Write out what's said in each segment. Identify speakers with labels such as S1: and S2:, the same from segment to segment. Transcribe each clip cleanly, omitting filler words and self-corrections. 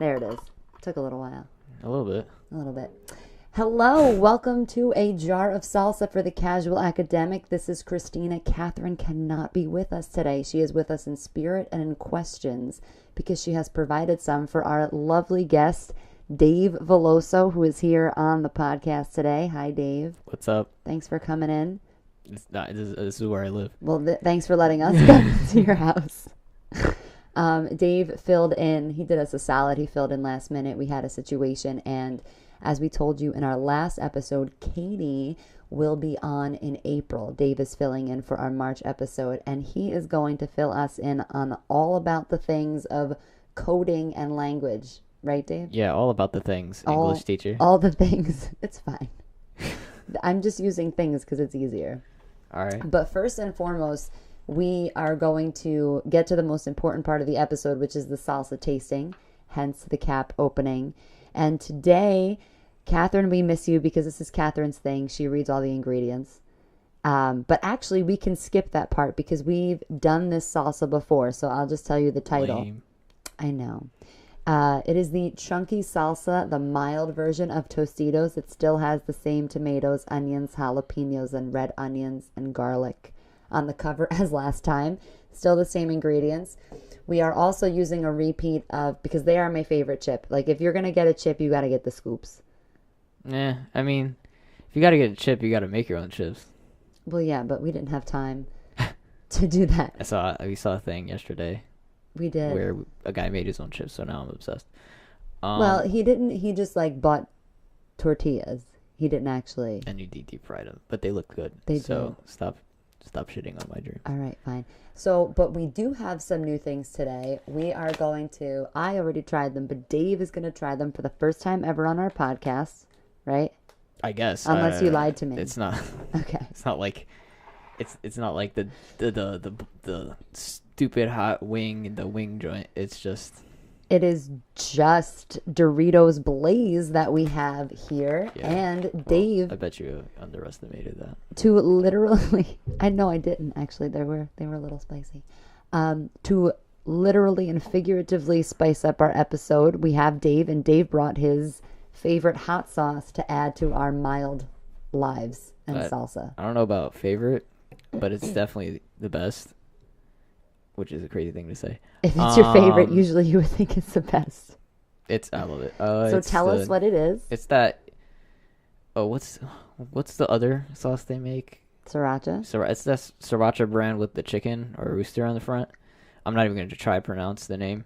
S1: There it is. Took a little while.
S2: A little bit.
S1: A little bit. Hello, welcome to A Jar of Salsa for the Casual Academic. This is Christina. Catherine cannot be with us today. She is with us in spirit and in questions because she has provided some for our lovely guest, Dave Veloso, who is here on the podcast today. Hi, Dave.
S2: What's up?
S1: Thanks for coming in.
S2: This is where I live.
S1: Well, thanks for letting us come to your house. Dave filled in. He did us a solid. He filled in last minute. We had a situation, and as we told you in our last episode, Katie will be on in April. Dave is filling in for our March episode, and he is going to fill us in on all about the things of coding and language. Right, Dave?
S2: Yeah, all about the things, English teacher.
S1: All the things. It's fine. I'm just using things because it's easier.
S2: All right.
S1: But first and foremost, we are going to get to the most important part of the episode, which is the salsa tasting, hence the cap opening. And today, Catherine, we miss you because this is Catherine's thing. She reads all the ingredients. But actually, we can skip that part because we've done this salsa before. So I'll just tell you the title.
S2: Lame.
S1: I know. It is the chunky salsa, the mild version of Tostitos. It still has the same tomatoes, onions, jalapenos, and red onions and garlic on the cover as last time. Still the same ingredients. We are also using a repeat of, because they are my favorite chip. Like, if you're going to get a chip, you got to get the scoops.
S2: I mean, if you got to get a chip, you got to make your own chips.
S1: Well, yeah, but we didn't have time to do that.
S2: We saw a thing yesterday.
S1: We did.
S2: Where a guy made his own chips, so now I'm obsessed.
S1: Well, he didn't. He just, like, bought tortillas. He didn't actually.
S2: And you deep fried them, but they look good.
S1: They
S2: so did. Stop shitting on my dream.
S1: All right, fine. So, but we do have some new things today. We are going to, I already tried them, but Dave is going to try them for the first time ever on our podcast, right?
S2: I guess.
S1: Unless you lied to me.
S2: It's not.
S1: Okay.
S2: It's not like the stupid hot wing in the wing joint.
S1: It is just Doritos Blaze that we have here. Yeah. And Dave,
S2: I bet you underestimated that.
S1: To literally, I know I didn't actually. They were a little spicy. To literally and figuratively spice up our episode, we have Dave, and Dave brought his favorite hot sauce to add to our mild lives and salsa.
S2: I don't know about favorite, but it's definitely the best. Which is a crazy thing to say.
S1: If it's your favorite, usually you would think it's the best.
S2: I love it.
S1: So tell us what it is.
S2: It's that. Oh, what's the other sauce they make?
S1: Sriracha.
S2: It's that sriracha brand with the chicken or rooster on the front. I'm not even going to try to pronounce the name,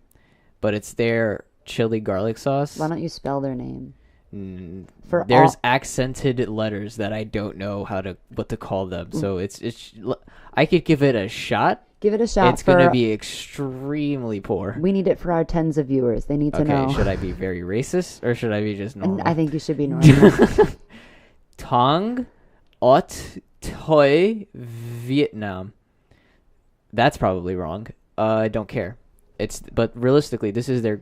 S2: but it's their chili garlic sauce.
S1: Why don't you spell their name?
S2: There's accented letters that I don't know what to call them. So it's I could give it a shot.
S1: Give it a shot.
S2: It's going to be extremely poor.
S1: We need it for our tens of viewers. They need to know.
S2: Should I be very racist or should I be just normal?
S1: I think you should be normal.
S2: Tong Ot Toi Vietnam. That's probably wrong. I don't care. But realistically, this is their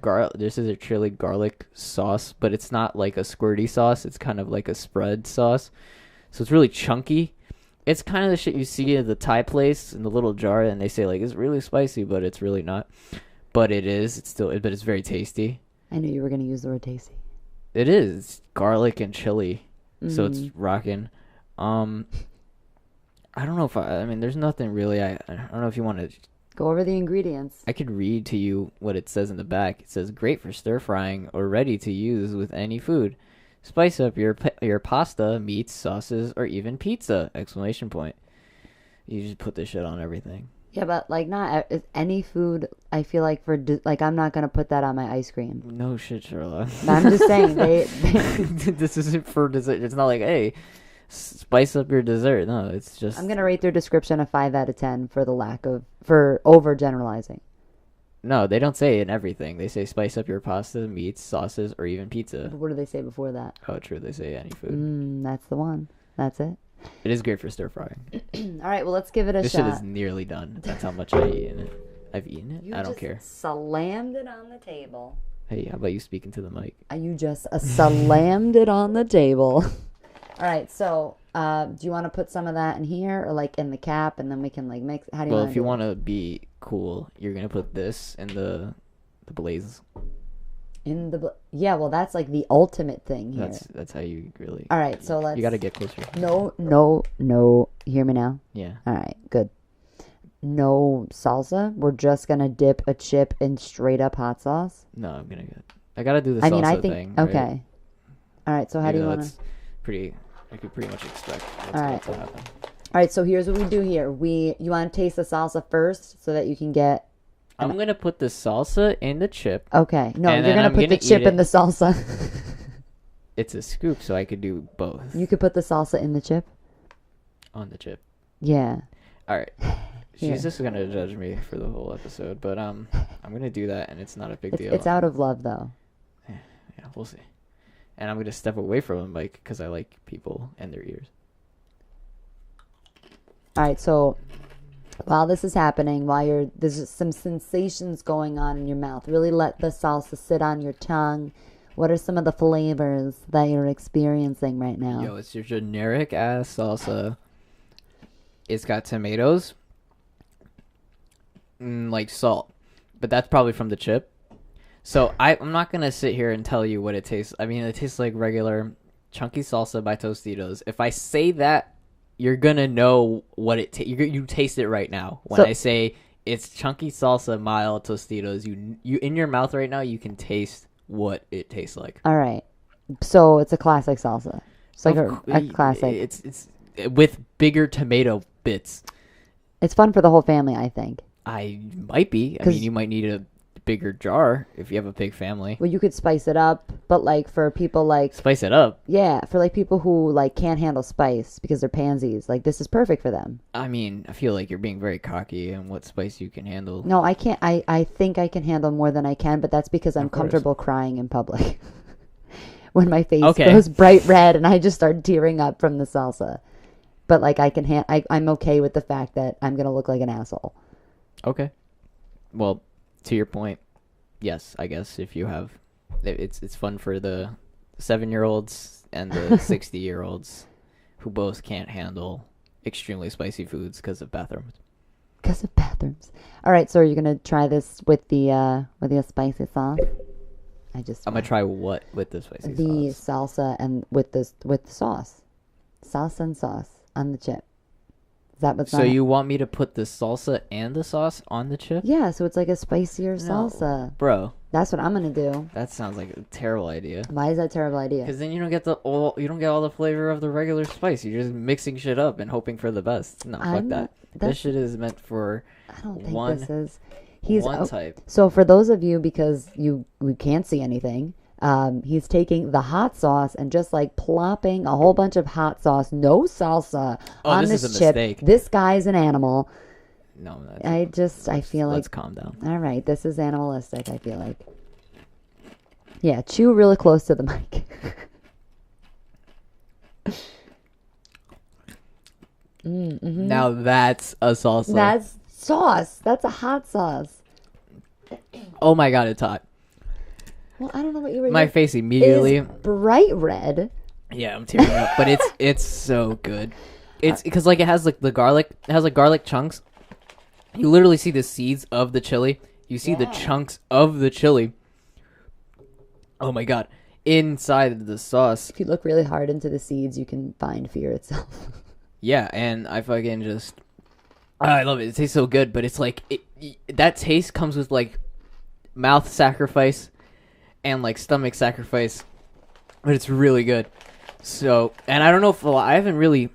S2: chili garlic sauce, but it's not like a squirty sauce. It's kind of like a spread sauce. So it's really chunky. It's kind of the shit you see at the Thai place in the little jar, and they say like it's really spicy, but it's really not. But it is. But it's very tasty.
S1: I knew you were going to use the word tasty.
S2: It is. It's garlic and chili, so it's rocking. I don't know if I mean, there's nothing really. I don't know if you want to
S1: go over the ingredients.
S2: I could read to you what it says in the back. It says great for stir frying or ready to use with any food. Spice up your pasta, meats, sauces, or even pizza! ! You just put this shit on everything.
S1: Yeah, but like not any food. I feel like I'm not gonna put that on my ice cream.
S2: No shit, Sherlock.
S1: I'm just saying they
S2: this isn't for dessert. It's not like, hey, spice up your dessert. No, it's just.
S1: I'm gonna rate their description a 5 out of 10 for overgeneralizing.
S2: No, they don't say in everything. They say spice up your pasta, meats, sauces, or even pizza.
S1: But what do they say before that?
S2: Oh, true. They say any food.
S1: That's the one. That's it.
S2: It is great for stir frying.
S1: All right, well, let's give it a shot.
S2: This shit is nearly done. That's how much I've eaten it. I don't care.
S1: You just slammed it on the table.
S2: Hey, how about you speaking to the mic?
S1: You just slammed it on the table. All right, so do you want to put some of that in here or like in the cap, and then we can like mix? How do you?
S2: Well, if you want to be cool, you're gonna put this in the blaze.
S1: Yeah, well, that's like the ultimate thing here.
S2: That's how you really.
S1: All right, so let's.
S2: You got to get closer.
S1: No. You hear me now?
S2: Yeah.
S1: All right, good. No salsa. We're just gonna dip a chip in straight up hot sauce.
S2: No, I gotta do the salsa thing.
S1: Okay.
S2: Right?
S1: All right. So how do you want to?
S2: I could pretty much expect what's
S1: All
S2: going
S1: right.
S2: to happen.
S1: All right. So here's what we do here. You want to taste the salsa first, so that you can get.
S2: I'm gonna put the salsa in the chip.
S1: Okay. No,
S2: and
S1: you're gonna put the chip in the salsa.
S2: It's a scoop, so I could do both.
S1: You could put the salsa in the chip.
S2: On the chip.
S1: Yeah.
S2: All right. She's just gonna judge me for the whole episode, but I'm gonna do that, and it's not a big deal.
S1: It's out of love, though.
S2: Yeah, we'll see. And I'm gonna step away from him, like, because I like people and their ears.
S1: All right, so while this is happening, there's some sensations going on in your mouth, really let the salsa sit on your tongue. What are some of the flavors that you're experiencing right now?
S2: Yo, it's your generic ass salsa. It's got tomatoes, like salt, but that's probably from the chip. So I'm not gonna sit here and tell you what it tastes. I mean, it tastes like regular chunky salsa by Tostitos. If I say that, you're gonna know what it you taste it right now. When I say it's chunky salsa, mild Tostitos, you in your mouth right now, you can taste what it tastes like.
S1: All right, so it's a classic salsa. It's like a classic.
S2: It's with bigger tomato bits.
S1: It's fun for the whole family, I think.
S2: I might be. I mean, you might need a bigger jar if you have a big family.
S1: Well, you could spice it up, but like for people like
S2: spice it up.
S1: Yeah, for like people who like can't handle spice because they're pansies, like this is perfect for them.
S2: I mean, I feel like you're being very cocky on what spice you can handle.
S1: No, I can't. I think I can handle more than I can, but that's because I'm comfortable crying in public. When my face goes bright red and I just start tearing up from the salsa. But like I can I'm okay with the fact that I'm gonna look like an asshole.
S2: Okay. Well, to your point, yes, I guess if you have, it's fun for the 7-year-olds and the 60-year-olds who both can't handle extremely spicy foods because of bathrooms.
S1: Because of bathrooms. All right, so are you gonna try this with the spicy sauce? I'm
S2: gonna try what with the spicy sauce?
S1: The salsa and with the sauce, salsa and sauce on the chip. Is that what's
S2: so you want me to put the salsa and the sauce on the chip?
S1: Yeah, so it's like a spicier salsa.
S2: Bro.
S1: That's what I'm gonna do.
S2: That sounds like a terrible idea.
S1: Why is that a terrible idea?
S2: Because then you don't get all the flavor of the regular spice. You're just mixing shit up and hoping for the best. No, fuck that. This shit is meant for
S1: I don't think
S2: one,
S1: this is.
S2: one type.
S1: So for those of you, because we can't see anything, he's taking the hot sauce and just like plopping a whole bunch of hot sauce, no salsa, on this
S2: is a
S1: chip.
S2: Mistake.
S1: This guy's an animal.
S2: No,
S1: I feel like.
S2: Let's calm down.
S1: All right, this is animalistic. I feel like. Yeah, chew really close to the mic. Mm-hmm.
S2: Now that's a salsa.
S1: That's sauce. That's a hot sauce.
S2: Oh my god, it's hot.
S1: Well, I don't know what you were.
S2: My face immediately.
S1: Is bright red.
S2: Yeah, I'm tearing up, but it's so good. It's because like it has like the garlic. It has like garlic chunks. You literally see the seeds of the chili. You see the chunks of the chili. Oh my god! Inside the sauce.
S1: If you look really hard into the seeds, you can find fear itself.
S2: Yeah, and I fucking just... I love it. It tastes so good, but it's like... that taste comes with, like, mouth sacrifice and, like, stomach sacrifice. But it's really good. So, and I don't know if... I haven't really...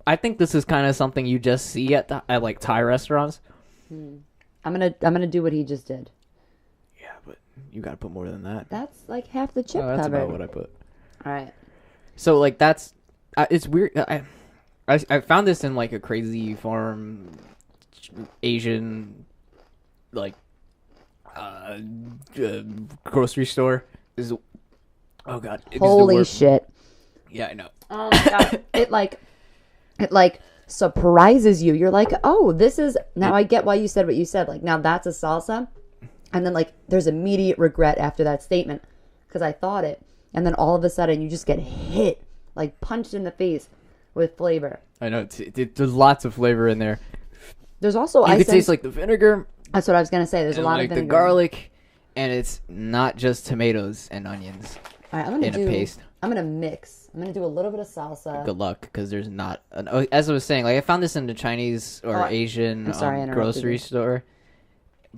S2: I think this is kind of something you just see at like, Thai restaurants.
S1: I'm gonna do what he just did.
S2: Yeah, but you gotta put more than that.
S1: That's, like, half the chip
S2: that's
S1: covered.
S2: about what I put.
S1: All right.
S2: So, like, that's... it's weird... I found this in like a crazy farm Asian like grocery store. Oh god.
S1: Holy shit.
S2: Yeah, I know.
S1: Oh my god. It like surprises you. You're like, "Oh, this is now I get why you said what you said. Like now that's a salsa." And then like there's immediate regret after that statement because I thought it. And then all of a sudden you just get hit, like punched in the face. With flavor.
S2: I know. There's lots of flavor in there.
S1: There's also...
S2: You could taste like the vinegar.
S1: That's what I was going to say. There's a lot of vinegar.
S2: The garlic and it's not just tomatoes and onions
S1: All right, I'm gonna
S2: in a paste.
S1: I'm gonna mix. I'm gonna do a little bit of salsa.
S2: Good luck, because there's not. As I was saying, like I found this in the Chinese or Asian
S1: I'm sorry, I interrupted
S2: grocery
S1: you.
S2: store,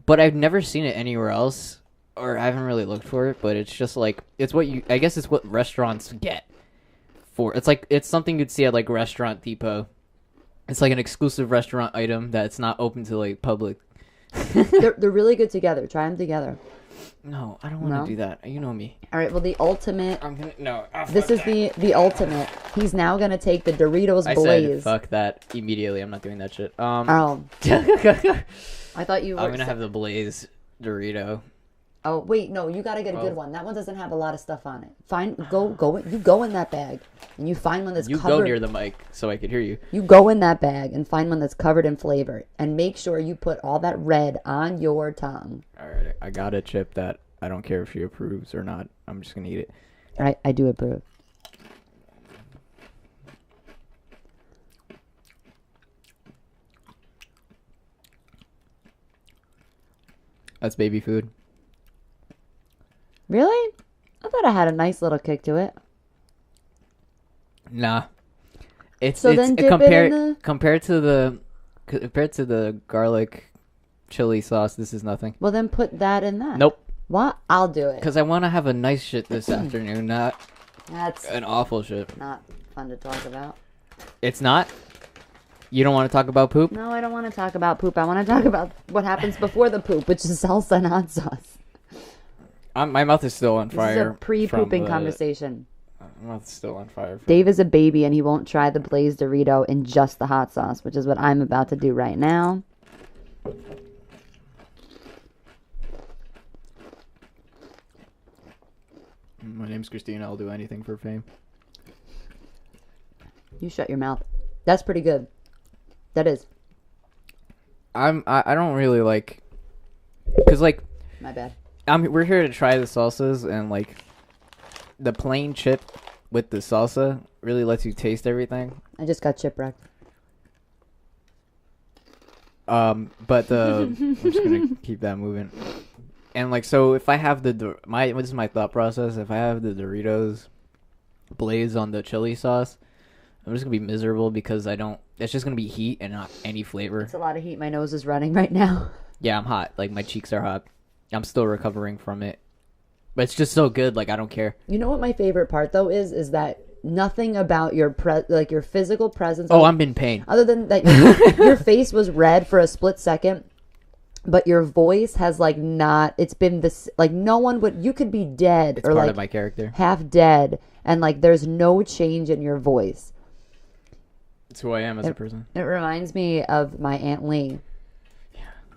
S2: but I've never seen it anywhere else, or I haven't really looked for it. But it's just like it's what you. I guess it's what restaurants get for. It's something you'd see at like Restaurant Depot. It's like an exclusive restaurant item that's not open to like public.
S1: They're really good together. Try them together.
S2: No, I don't want
S1: No?
S2: to do that. You know me.
S1: All right. Well, the ultimate.
S2: I'm gonna no.
S1: This is the ultimate. He's now gonna take the Doritos
S2: I
S1: Blaze.
S2: said fuck that immediately. I'm not doing that shit.
S1: Oh,
S2: I'm
S1: I thought you were.
S2: gonna have the Blaze Dorito.
S1: Oh wait, no, you gotta get a good one. That one doesn't have a lot of stuff on it. You go in that bag and you find one that's
S2: You
S1: covered.
S2: go near the mic so I could hear you.
S1: You go in that bag and find one that's covered in flavor, and make sure you put all that red on your tongue.
S2: All right, I got a chip that I don't care if she approves or not. I'm just gonna eat it.
S1: All right, I do approve.
S2: That's baby food.
S1: Really? I thought I had a nice little kick to it.
S2: Nah, it's
S1: So
S2: it's
S1: then dip it in the-
S2: compared to the garlic chili sauce. This is nothing.
S1: Well, then put that in that.
S2: Nope.
S1: What? I'll do it.
S2: Because I want to have a nice shit this afternoon, not
S1: That's
S2: an awful shit.
S1: not fun to talk about.
S2: It's not. You don't want to talk about poop?
S1: No, I don't want to talk about poop. I want to talk about what happens before the poop, which is salsa and hot sauce.
S2: My mouth is still on
S1: This
S2: fire.
S1: is a pre-pooping conversation.
S2: My mouth is still on fire.
S1: Dave is a baby and he won't try the Blaze Dorito in just the hot sauce, which is what I'm about to do right now.
S2: My name's Christina. I'll do anything for fame.
S1: You shut your mouth. That's pretty good. That is.
S2: I don't really like, cause like
S1: My bad.
S2: we're here to try the salsas, and like the plain chip with the salsa really lets you taste everything.
S1: I just got chipwrecked.
S2: But I'm just gonna keep that moving. And like, so if I have this is my thought process. If I have the Doritos Blaze on the chili sauce, I'm just gonna be miserable because it's just gonna be heat and not any flavor.
S1: It's a lot of heat. My nose is running right now.
S2: Yeah, I'm hot. Like my cheeks are hot. I'm still recovering from it. But it's just so good. Like I don't care.
S1: You know what my favorite part though is that nothing about your your physical presence.
S2: Oh, I'm in pain.
S1: Other than that, your face was red for a split second, but your voice has like not. It's been this like no one would. You could be dead
S2: It's
S1: or
S2: part
S1: like
S2: of my character.
S1: half dead, and like there's no change in your voice.
S2: It's who I am as a person.
S1: It reminds me of my Aunt Lee,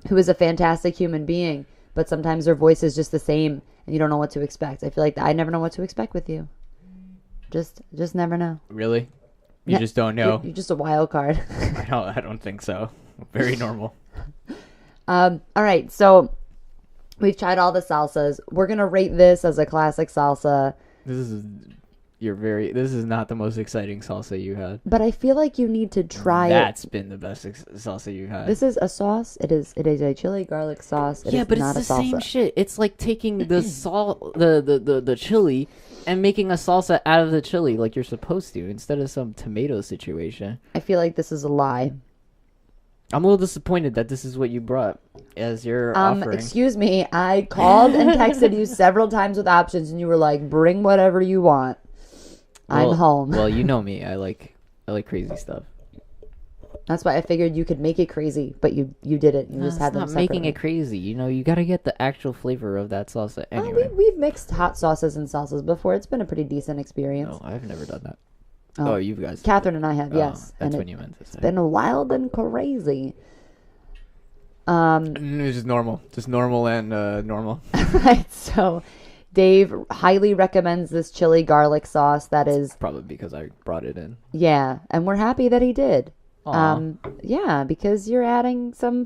S1: who is a fantastic human being, but sometimes her voice is just the same, and you don't know what to expect. I feel like I never know what to expect with you. Just never know.
S2: Really? You just don't know.
S1: You're just a wild card.
S2: I don't think so. Very normal.
S1: All right, so we've tried all the salsas. We're gonna rate this as a classic salsa,
S2: This is not the most exciting salsa you had.
S1: but I feel like you need to try it.
S2: That's been the best salsa you had.
S1: This is a sauce. It is a chili garlic sauce. It is
S2: but
S1: not
S2: it's the
S1: a salsa.
S2: same shit. It's like taking the the chili and making a salsa out of the chili like you're supposed to instead of some tomato situation.
S1: I feel like this is a lie.
S2: I'm a little disappointed that this is what you brought as your offering.
S1: Excuse me. I called and texted you several times with options, and you were like, "Bring whatever you want." I'm home.
S2: Well, you know me. I like crazy stuff.
S1: That's why I figured you could make it crazy, but you did it. You just had them
S2: not making
S1: separately.
S2: it crazy. You got to get the actual flavor of that salsa anyway.
S1: We've mixed hot sauces and salsas before. It's been a pretty decent experience.
S2: No, I've never done that.
S1: Oh.
S2: Oh, you guys.
S1: Catherine and I have, yes.
S2: That's
S1: and
S2: what you meant to say.
S1: It's been wild and crazy.
S2: It's just normal. Just normal and normal.
S1: Right, so Dave highly recommends this chili garlic sauce that is,
S2: Probably because I brought it in.
S1: yeah, and we're happy that he did.
S2: Aw.
S1: Yeah, because you're adding some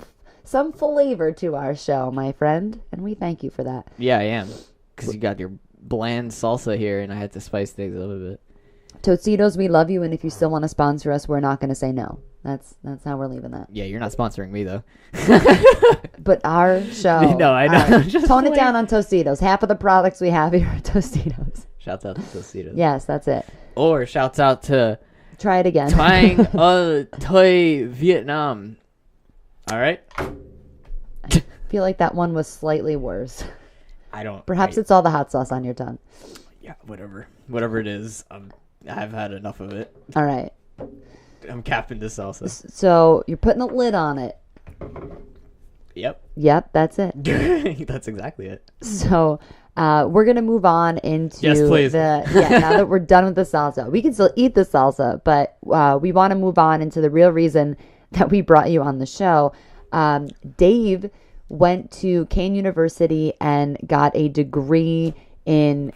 S1: flavor to our show, my friend, and we thank you for that.
S2: Yeah, I am. Because you got your bland salsa here, and I had to spice things up a bit.
S1: Tostitos, we love you, and if you still want to sponsor us, we're not going to say no. That's how we're leaving that.
S2: Yeah, you're not sponsoring me though.
S1: But our show.
S2: No, I know. Just
S1: tone it down on Tostitos. Half of the products we have here are Tostitos.
S2: Shouts out to Tostitos.
S1: Yes, that's it.
S2: Or shouts out to
S1: Try it again.
S2: Trying Toi Vietnam. All right.
S1: I feel like that one was slightly worse.
S2: I don't.
S1: Perhaps it's all the hot sauce on your tongue.
S2: Yeah, whatever it is. I've had enough of it.
S1: All right.
S2: I'm capping this salsa.
S1: So you're putting a lid on it. Yep, that's it.
S2: That's exactly it.
S1: So we're gonna move on into
S2: yes, please.
S1: Now that we're done with the salsa, we can still eat the salsa, but we want to move on into the real reason that we brought you on the show. Dave went to Kane University and got a degree in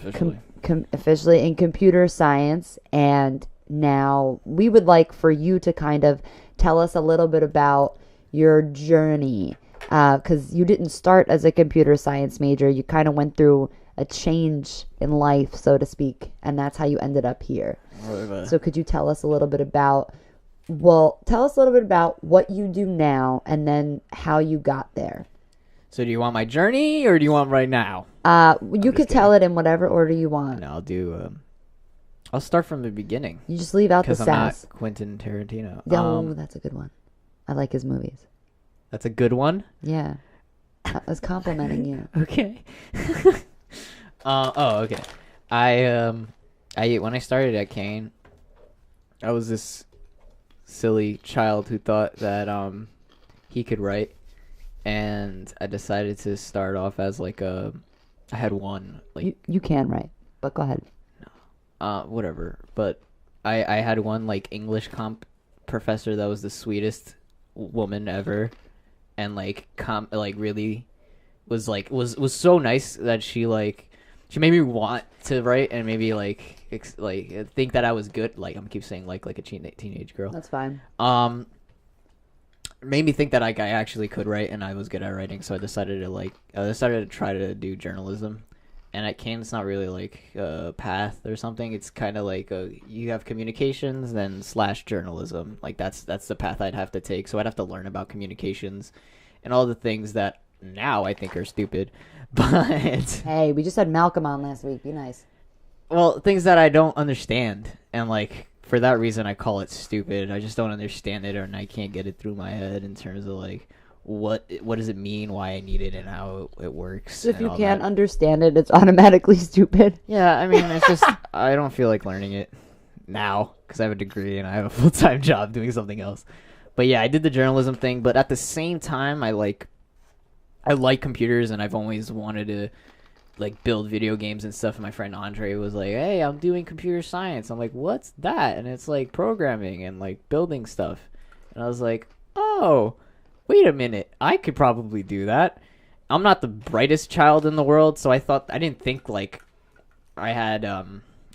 S1: officially in computer science, and now we would like for you to kind of tell us a little bit about your journey, because you didn't start as a computer science major. You kind of went through a change in life, so to speak, and that's how you ended up here. So could you tell us a little bit about what you do now and then how you got there?
S2: So do you want my journey or do you want right now?
S1: You could tell it in whatever order you want.
S2: No, I'll do. I'll start from the beginning.
S1: You just leave out the sass.
S2: Because I'm not Quentin Tarantino.
S1: Oh, that's a good one. I like his movies.
S2: That's a good one?
S1: Yeah. I was complimenting you.
S2: Okay. Okay. When I started at Kane, I was this silly child who thought that he could write, and I decided to start off as I had one
S1: you can write, but go ahead.
S2: Whatever. But I had one English comp professor that was the sweetest woman ever, and really was so nice that she made me want to write and maybe think that I was good. I'm keep saying like a teenage girl.
S1: That's fine.
S2: Made me think that I actually could write and I was good at writing. So I decided to try to do journalism. And at Kane, it's not really a path or something. It's kind of you have communications then / journalism. That's the path I'd have to take. So I'd have to learn about communications and all the things that now I think are stupid. But
S1: hey, we just had Malcolm on last week. Be nice.
S2: Well, things that I don't understand, and for that reason, I call it stupid. I just don't understand it, and I can't get it through my head in terms of what does it mean, why I need it, and how it works.
S1: If you can't understand it, it's automatically stupid.
S2: Yeah, I mean, it's just I don't feel like learning it now because I have a degree and I have a full-time job doing something else. But yeah, I did the journalism thing, but at the same time, I like computers, and I've always wanted to build video games and stuff. And my friend Andre was like, "Hey, I'm doing computer science." I'm like, "What's that?" And it's programming and building stuff. And I was like, "Oh, wait a minute, I could probably do that." I'm not the brightest child in the world, so I didn't think I had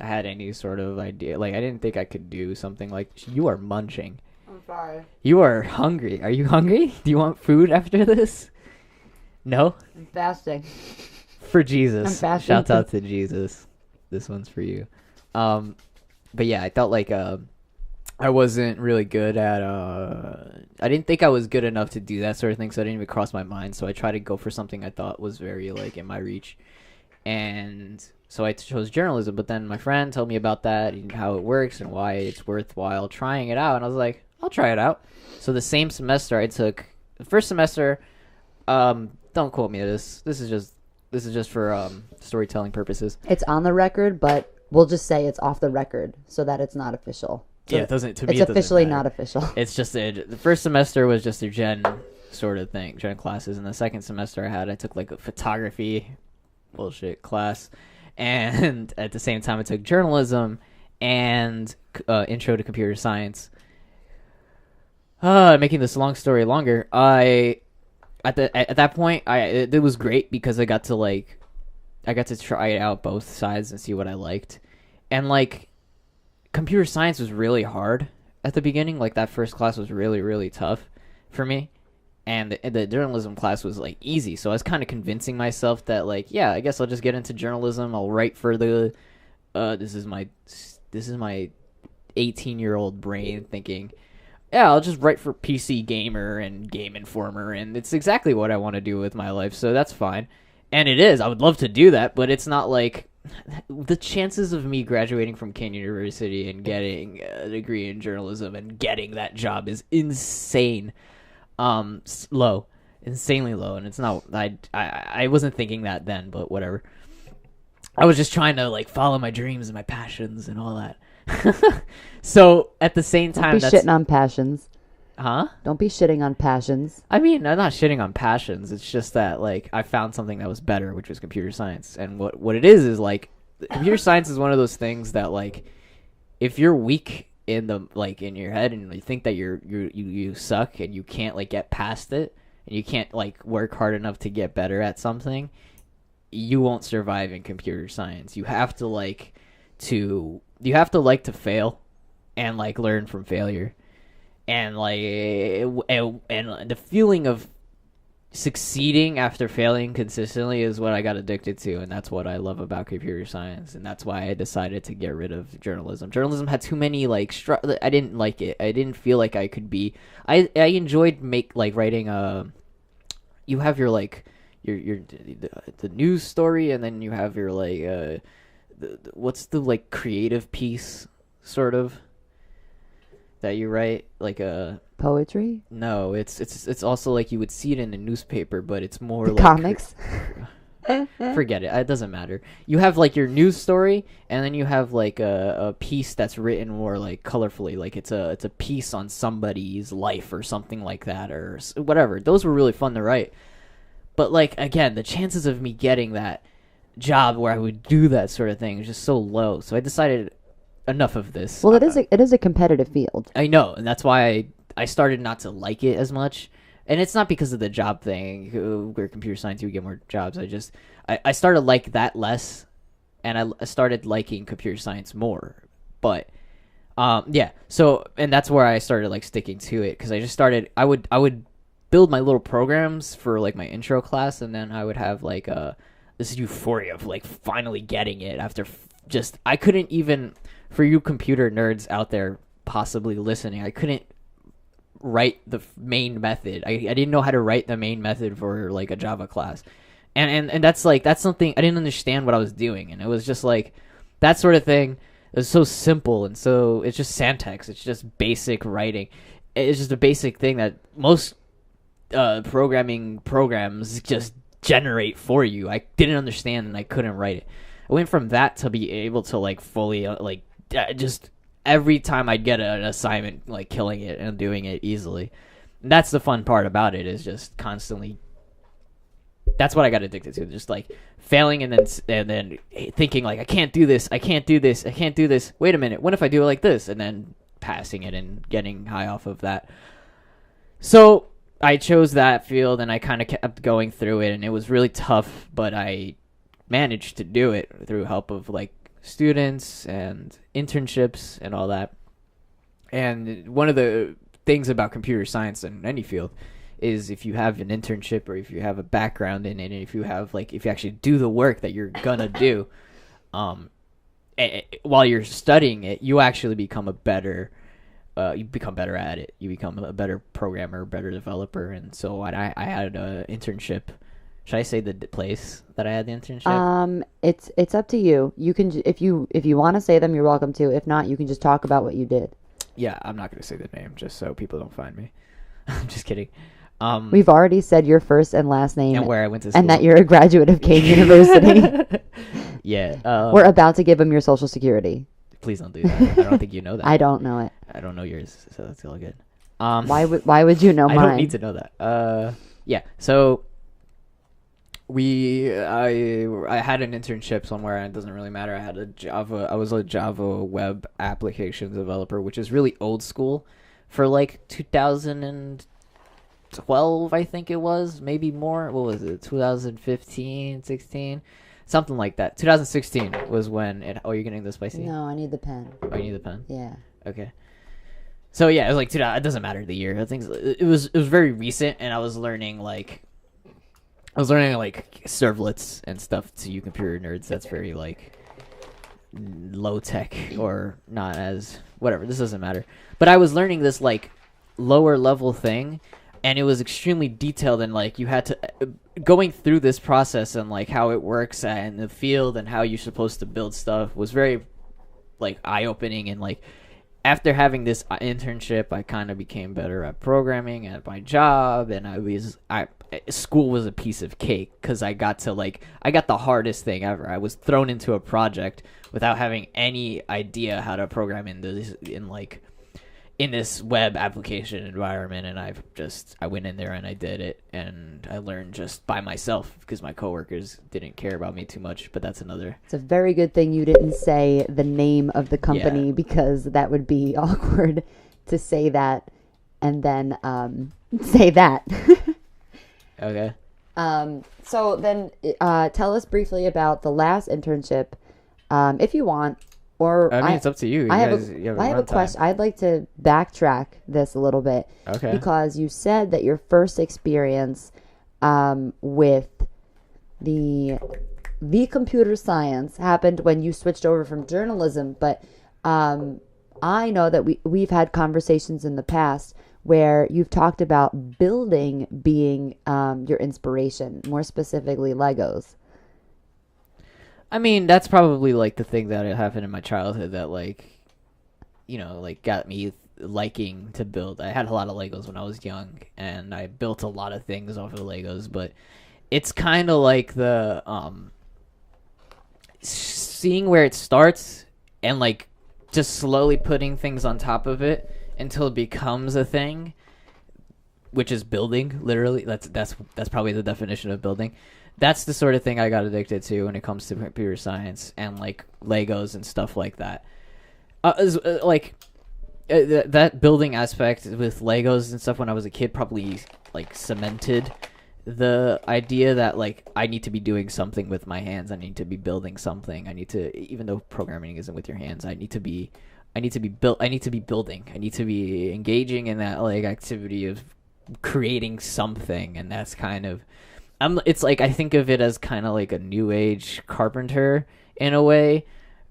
S2: any sort of idea. I didn't think I could do something you are munching.
S1: I'm sorry.
S2: You are hungry. Are you hungry? Do you want food after this? No?
S1: I'm fasting.
S2: For Jesus.
S1: I'm fasting.
S2: Shouts out to Jesus. This one's for you. But yeah, I felt I wasn't really good at I didn't think I was good enough to do that sort of thing, so I didn't even cross my mind. So I tried to go for something I thought was very in my reach. And so I chose journalism, but then my friend told me about that and how it works and why it's worthwhile trying it out, and I was like, I'll try it out. So the same semester I took the first semester, don't quote me on this. This is just for storytelling purposes.
S1: It's on the record, but we'll just say it's off the record so that it's not official. So
S2: yeah, it doesn't. To me,
S1: it's officially not official.
S2: It's just the first semester was just a gen sort of thing, gen classes, and the second semester I took a photography bullshit class, and at the same time I took journalism and intro to computer science. Making this long story longer, at that point it was great because I got to try it out both sides and see what I liked, and computer science was really hard at the beginning. That first class was really, really tough for me. And the journalism class was easy. So I was kind of convincing myself that yeah, I guess I'll just get into journalism. I'll write for the this is my 18-year-old brain thinking, yeah, I'll just write for PC Gamer and Game Informer, and it's exactly what I want to do with my life, so that's fine. And it is. I would love to do that, but it's not like the chances of me graduating from Kane University and getting a degree in journalism and getting that job is insane, low, insanely low. And it's not. I wasn't thinking that then, but whatever. I was just trying to like follow my dreams and my passions and all that. So at the same time,
S1: Don't be shitting on passions.
S2: Huh?
S1: Don't be shitting on passions.
S2: I mean, I'm not shitting on passions. It's just that, like, I found something that was better, which was computer science. And what it is, like, computer science is one of those things that, like, if you're weak in the, like, in your head and you think that you suck and you can't, like, get past it and you can't, like, work hard enough to get better at something, you won't survive in computer science. You have to like to fail and, like, learn from failure. And like, and the feeling of succeeding after failing consistently is what I got addicted to, and that's what I love about computer science, and that's why I decided to get rid of journalism. Journalism had too many like I didn't like it. I didn't feel like I could be. I enjoyed writing. You have your like the news story, and then you have your like what's the like creative piece sort of that you write, like a
S1: poetry?
S2: No, it's also like you would see it in a newspaper, but it's more like
S1: comics.
S2: Forget it. It doesn't matter. You have like your news story, and then you have like a piece that's written more like colorfully, like it's a piece on somebody's life or something like that, or whatever. Those were really fun to write. But like again, the chances of me getting that job where I would do that sort of thing is just so low. So I decided, enough of this.
S1: Well, it is a competitive field.
S2: I know, and that's why I started not to like it as much. And it's not because of the job thing, where computer science you would get more jobs. I started like that less, and I started liking computer science more. But yeah, so, and that's where I started like sticking to it, because I just started. I would build my little programs for like my intro class, and then I would have like this euphoria of like finally getting it after just I couldn't even. For you computer nerds out there possibly listening, I couldn't write the main method. I didn't know how to write the main method for like a Java class. And that's something I didn't understand what I was doing. And it was just like that sort of thing is so simple, and so it's just syntax. It's just basic writing. It's just a basic thing that most programming programs just generate for you. I didn't understand, and I couldn't write it. I went from that to be able to like fully like just every time I'd get an assignment, like killing it and doing it easily. And that's the fun part about it, is just constantly. That's what I got addicted to, just like failing and then thinking like I can't do this. Wait a minute, what if I do it like this? And then passing it and getting high off of that. So I chose that field, and I kind of kept going through it, and it was really tough, but I managed to do it through help of like students and internships and all that. And one of the things about computer science in any field is if you have an internship, or if you have a background in it, and if you actually do the work that you're gonna do while you're studying it, you actually become better at it. You become a better programmer, better developer. And so I had an internship. Should I say the place that I had the internship?
S1: It's up to you. You can, if you want to say them, you're welcome to. If not, you can just talk about what you did.
S2: Yeah, I'm not going to say the name just so people don't find me. I'm just kidding.
S1: We've already said your first and last name
S2: and where I went to school,
S1: and that you're a graduate of Kane University.
S2: Yeah.
S1: We're about to give them your social security.
S2: Please don't do that. I don't think you know that.
S1: I don't know it.
S2: I don't know yours, so that's all good.
S1: Why would you know mine?
S2: I don't need to know that. Yeah. So I had an internship somewhere, and it doesn't really matter. I was a Java web application developer, which is really old school for like 2012, I think it was, maybe more. What was it? 2015, 16, something like that. 2016 was when it. Oh, you're getting the spicy?
S1: No, I need the pen.
S2: Oh, you need the pen?
S1: Yeah.
S2: Okay. So yeah, it was like it doesn't matter the year. I think it was very recent, and I was learning like servlets and stuff. To you computer nerds, that's very like low tech, or not as whatever. This doesn't matter. But I was learning this like lower level thing, and it was extremely detailed, and like you had to going through this process and like how it works in the field and how you're supposed to build stuff was very like eye-opening. And like after having this internship, I kind of became better at programming at my job, and school was a piece of cake because I got the hardest thing ever. I was thrown into a project without having any idea how to program in this web application environment, and I went in there and I did it, and I learned just by myself because my coworkers didn't care about me too much. But that's another.
S1: It's a very good thing you didn't say the name of the company, because that would be awkward to say that and then say that.
S2: Okay.
S1: So then tell us briefly about the last internship, if you want. Or
S2: I mean, it's up to you.
S1: I have a question. I'd like to backtrack this a little bit.
S2: Okay.
S1: Because you said that your first experience with the computer science happened when you switched over from journalism. But I know that we've had conversations in the past where you've talked about building being your inspiration, more specifically Legos.
S2: I mean, that's probably like the thing that happened in my childhood that like, like got me liking to build. I had a lot of Legos when I was young, and I built a lot of things off of Legos, but it's kind of like the seeing where it starts and like just slowly putting things on top of it until it becomes a thing, which is building. Literally, that's probably the definition of building. That's the sort of thing I got addicted to when it comes to computer science and like Legos and stuff like that. That building aspect with Legos and stuff when I was a kid probably like cemented the idea that like I need to be doing something with my hands. I need to be building something. I need to, even though programming isn't with your hands, I need to be building. I need to be engaging in that like activity of creating something, and that's kind of. It's like I think of it as kind of like a new age carpenter in a way,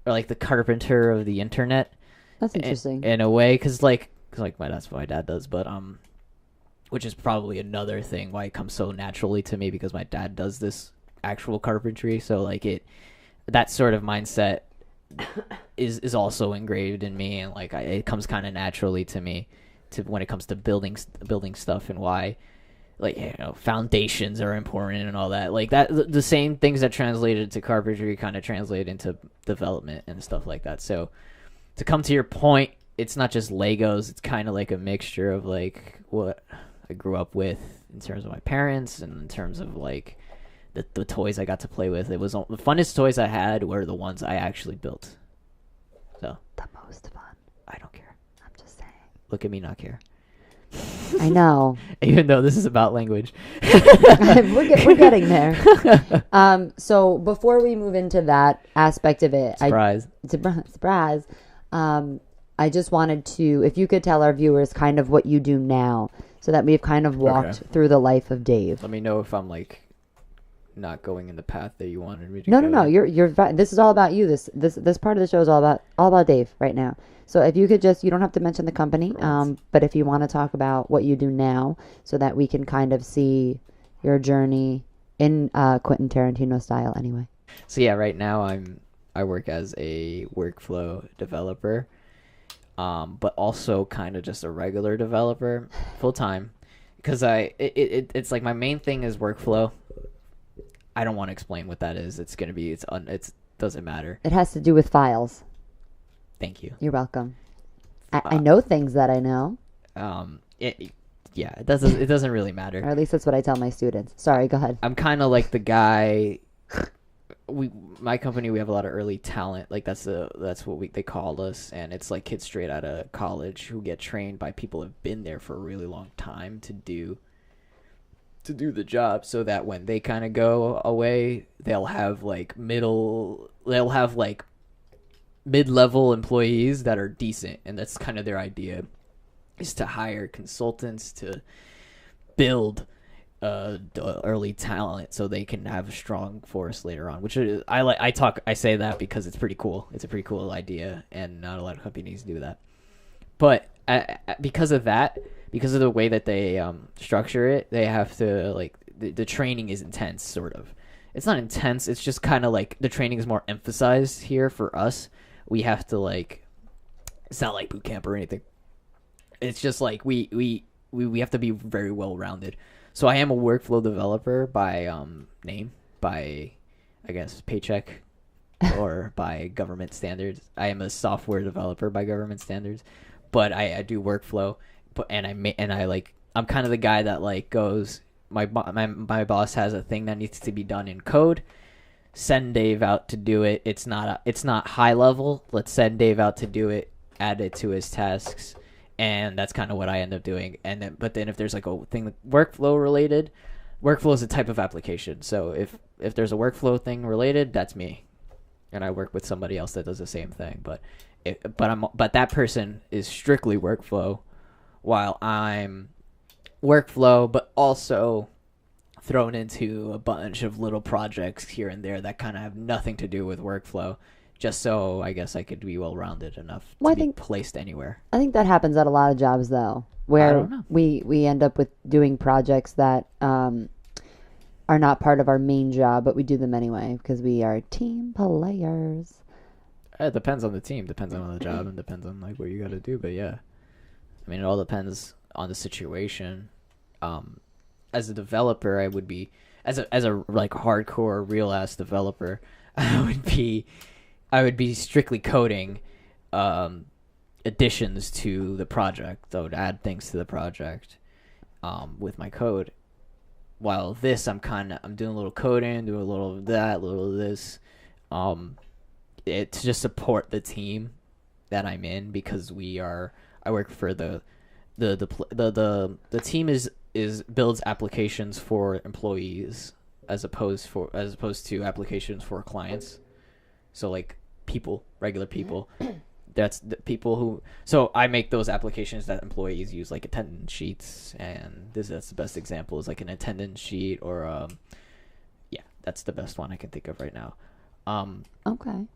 S2: or like the carpenter of the internet.
S1: That's interesting.
S2: In a way, because that's what my dad does, but which is probably another thing why it comes so naturally to me, because my dad does this actual carpentry. So like that sort of mindset is also engraved in me, and like it comes kind of naturally to me when it comes to building stuff, and why. Like, foundations are important and all that. Like that, the same things that translated to carpentry kind of translate into development and stuff like that. So, to come to your point, it's not just Legos. It's kind of like a mixture of like what I grew up with in terms of my parents and in terms of like the toys I got to play with. It was the funnest toys I had were the ones I actually built. So
S1: the most fun. I
S2: don't care.
S1: I'm just saying.
S2: Look at me not care.
S1: I know.
S2: Even though this is about language.
S1: we're getting there. So before we move into that aspect of it,
S2: surprise.
S1: I just wanted to, if you could tell our viewers kind of what you do now, so that we've kind of walked through the life of Dave.
S2: Let me know if I'm like not going in the path that you wanted me to
S1: go.
S2: No.
S1: You're this is all about you. This part of the show is all about Dave right now. So if you could you don't have to mention the company, but if you want to talk about what you do now, so that we can kind of see your journey in Quentin Tarantino style anyway.
S2: So yeah, right now I work as a workflow developer, but also kind of just a regular developer full time, because it's like my main thing is workflow. I don't want to explain what that is. It doesn't matter.
S1: It has to do with files.
S2: Thank you.
S1: You're welcome. I know things that I know.
S2: It doesn't really matter.
S1: Or at least that's what I tell my students. Sorry, go ahead.
S2: I'm kind of like the guy. My company, we have a lot of early talent. Like that's what they call us, and it's like kids straight out of college who get trained by people who have been there for a really long time to do the job, so that when they kind of go away, they'll have mid-level employees that are decent, and that's kind of their idea, is to hire consultants to build the early talent so they can have a strong force later on, which is, I say that because it's pretty cool. It's a pretty cool idea, and not a lot of companies do that. But because of because of the way that they structure it, they have to like the training is intense, sort of. It's not intense. It's just kind of like the training is more emphasized here for us. We have to like. It's not like boot camp or anything. It's just like we have to be very well rounded. So I am a workflow developer by name, by I guess paycheck, or by government standards. I am a software developer by government standards, but I do workflow. But I'm kind of the guy that like goes. My boss has a thing that needs to be done in code. Send Dave out to do it. It's not high level. Let's send Dave out to do it. Add it to his tasks. And that's kind of what I end up doing. But then if there's like a thing workflow related, workflow is a type of application. So if there's a workflow thing related, that's me, and I work with somebody else that does the same thing. But that person is strictly workflow, while I'm workflow, but also thrown into a bunch of little projects here and there that kind of have nothing to do with workflow. Just so I guess I could be well-rounded enough to be placed anywhere.
S1: I think that happens at a lot of jobs, though, where we end up with doing projects that are not part of our main job, but we do them anyway because we are team players.
S2: It depends on the team, depends on the job, and depends on like what you got to do. But yeah, I mean, it all depends on the situation. As a developer, I would be as a like hardcore real ass developer, I would be strictly coding additions to the project. I would add things to the project with my code. While this, I'm doing a little coding, doing a little of that, a little of this, to just support the team that I'm in, because I work for the team builds applications for employees as opposed to applications for clients. So like regular people, that's the people who. So I make those applications that employees use, like attendance sheets, and that's the best example is like an attendance sheet, or that's the best one I can think of right now.
S1: Okay.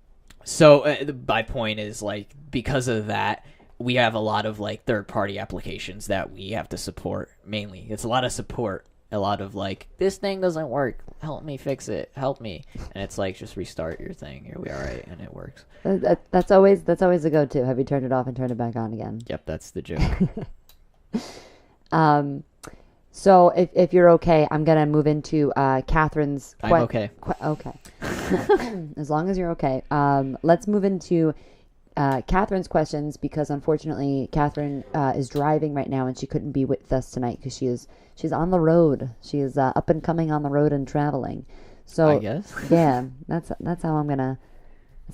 S2: So my point is like because of that, we have a lot of like third-party applications that we have to support. Mainly, it's a lot of support. A lot of like, this thing doesn't work. Help me fix it. Help me. And it's like, just restart your thing. You'll be all right, and it works.
S1: That's always the go-to. Have you turned it off and turned it back on again?
S2: Yep, that's the joke.
S1: So if you're okay, I'm gonna move into Catherine's.
S2: I'm okay.
S1: Okay. As long as you're okay. Let's move into Catherine's questions, because unfortunately Catherine is driving right now and she couldn't be with us tonight because she's on the road. She is up and coming on the road and traveling. So
S2: I guess.
S1: Yeah, that's how I'm gonna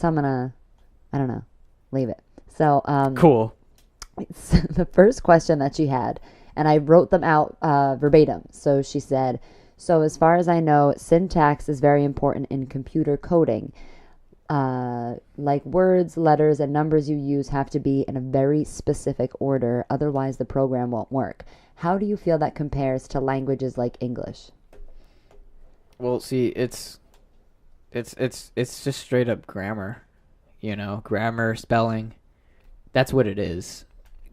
S1: I don't know, leave it. So
S2: cool.
S1: The first question that she had, and I wrote them out verbatim. So she said, so as far as I know, syntax is very important in computer coding. Like words, letters, and numbers you use have to be in a very specific order, otherwise the program won't work. How do you feel that compares to languages like English?
S2: Well, see, it's just straight up grammar, grammar, spelling. That's what it is.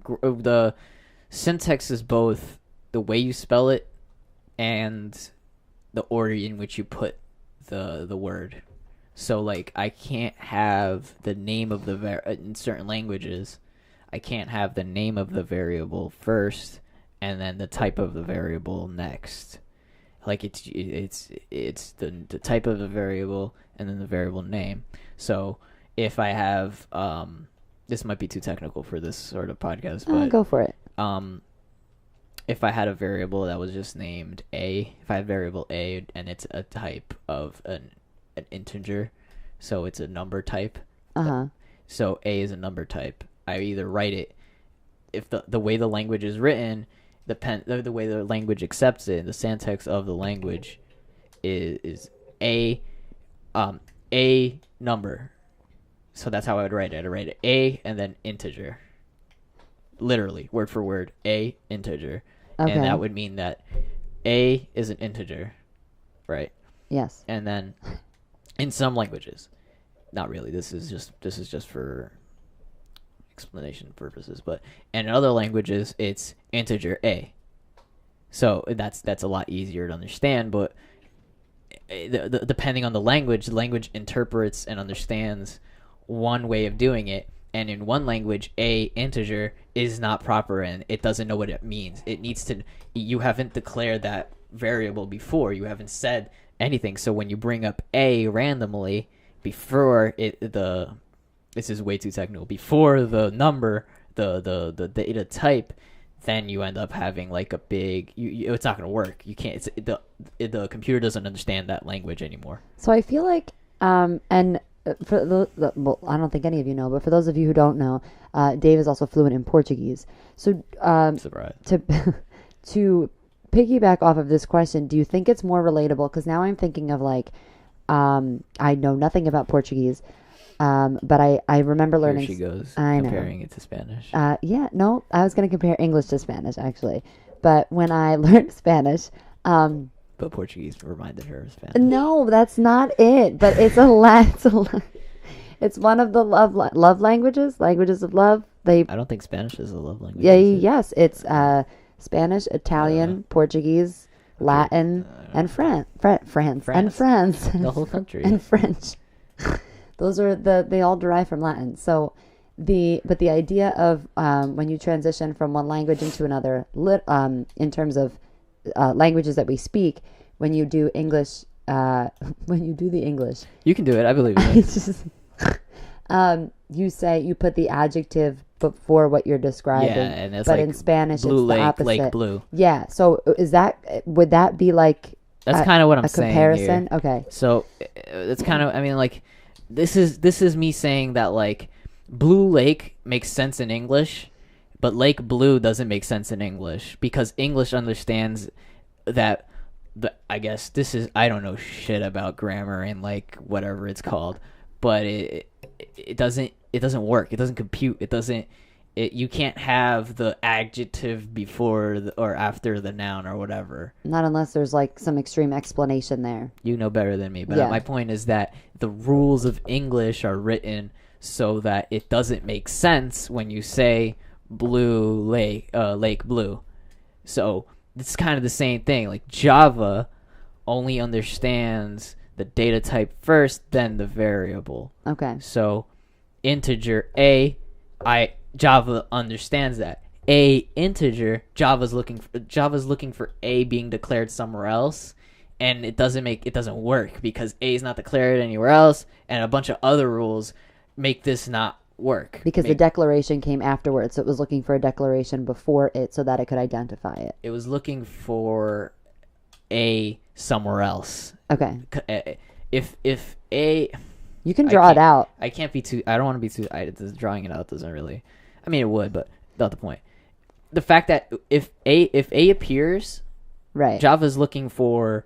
S2: The syntax is both the way you spell it and the order in which you put the word. So, like, I can't have the name of in certain languages, I can't have the name of the variable first and then the type of the variable next. Like, it's the type of the variable and then the variable name. So, if I have, this might be too technical for this sort of podcast, but
S1: go for it.
S2: If I had a variable that was just named A, if I had variable A and it's a type of an integer, so it's a number type. So A is a number type. I either write it, if the way the language is written, the way the language accepts it, the syntax of the language is A number. So that's how I would write it. I'd write it A and then integer. Literally, word for word, A integer. Okay. And that would mean that A is an integer, right?
S1: Yes.
S2: And then in some languages, not really. This is just for explanation purposes. But and in other languages, it's integer a. So that's a lot easier to understand. But depending on the language interprets and understands one way of doing it. And in one language, a integer is not proper and it doesn't know what it means. It needs to. You haven't declared that variable before. You haven't said anything. So when you bring up a randomly before this is way too technical. Before the number, the data type, then you end up having like a big. It's not going to work. You can't. The computer doesn't understand that language anymore.
S1: So I feel like and. For well, I don't think any of you know, but for those of you who don't know, Dave is also fluent in Portuguese. So
S2: Surprise.
S1: To piggyback off of this question, do you think it's more relatable? Because now I'm thinking of like, I know nothing about Portuguese, but I remember learning.
S2: Here she goes,
S1: comparing
S2: it to Spanish.
S1: Yeah, no, I was going to compare English to Spanish actually, but when I learned Spanish,
S2: But Portuguese reminded her of Spanish.
S1: No, that's not it. But it's it's one of the love languages of love.
S2: I don't think Spanish is a love language.
S1: Yeah, yes, it's Spanish, Italian, Portuguese, Latin, and France, and France,
S2: the whole country,
S1: and French. Those are they all derive from Latin. So the idea of when you transition from one language into another, in terms of languages that we speak, when you do English, when you do the English,
S2: you can do it. I believe it.
S1: It's just, you put the adjective before what you're describing.
S2: Yeah, and it's
S1: but
S2: like
S1: in Spanish,
S2: blue
S1: it's
S2: lake,
S1: the opposite.
S2: lake blue.
S1: Yeah. So would that be like?
S2: That's kind of what I'm
S1: a
S2: saying
S1: comparison.
S2: Here.
S1: Okay.
S2: So it's kind of. I mean, like this is me saying that like blue lake makes sense in English. But Lake Blue doesn't make sense in English because English understands that I guess I don't know shit about grammar and like whatever it's called, but it doesn't work. It doesn't compute. You can't have the adjective before or after the noun or whatever.
S1: Not unless there's like some extreme explanation there.
S2: You know better than me, but my point is that the rules of English are written so that it doesn't make sense when you say blue lake blue. So it's kind of the same thing. Like Java only understands the data type first, then the variable.
S1: Okay.
S2: So integer a, Java understands that. A integer, Java's looking for a being declared somewhere else, and it doesn't work because a is not declared anywhere else, and a bunch of other rules make this not work
S1: because the declaration came afterwards, so it was looking for a declaration before it so that it could identify it.
S2: It was looking for a somewhere else.
S1: Okay.
S2: If a,
S1: you can draw it out.
S2: I can't be too. I don't want to be too. Drawing it out doesn't really. I mean, it would, but not the point. The fact that if a appears,
S1: right,
S2: Java's looking for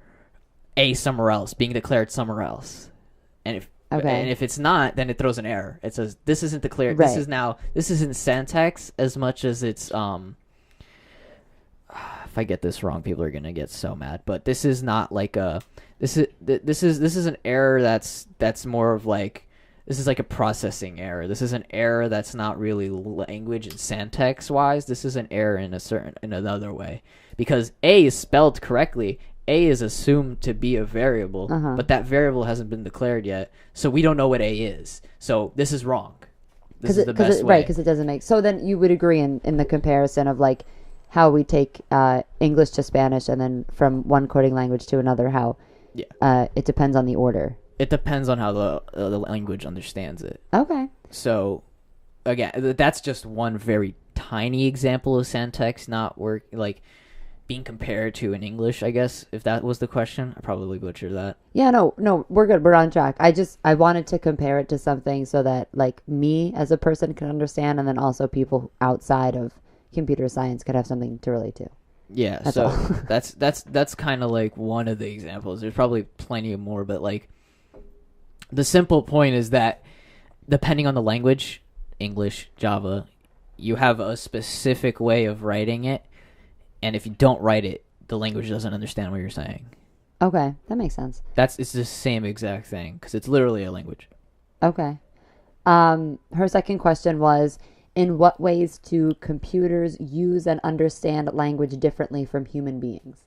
S2: a somewhere else being declared somewhere else, and if it's not, then it throws an error. It says this isn't declared.
S1: Right.
S2: This isn't syntax as much as it's If I get this wrong, people are gonna get so mad. But this is not like a. This is an error that's more of like. This is like a processing error. This is an error that's not really language and syntax wise. This is an error in another way, because a is spelled correctly. A is assumed to be a variable, but that variable hasn't been declared yet, so we don't know what A is. So this is wrong. This is the best way.
S1: Right, because it doesn't make... So then you would agree in the comparison of like how we take English to Spanish and then from one coding language to another, how it depends on the order.
S2: It depends on how the language understands it.
S1: Okay.
S2: So, again, that's just one very tiny example of syntax not being compared to in English, I guess, if that was the question. I probably butchered that. Yeah,
S1: no, we're good. We're on track. I wanted to compare it to something so that like me as a person can understand, and then also people outside of computer science could have something to relate to.
S2: Yeah,
S1: that's
S2: so
S1: all.
S2: that's kind of like one of the examples. There's probably plenty more, but like the simple point is that depending on the language, English, Java, you have a specific way of writing it. And if you don't write it, the language doesn't understand what you're saying.
S1: Okay, that makes sense.
S2: It's the same exact thing because it's literally a language.
S1: Okay. Her second question was, In what ways do computers use and understand language differently from human beings?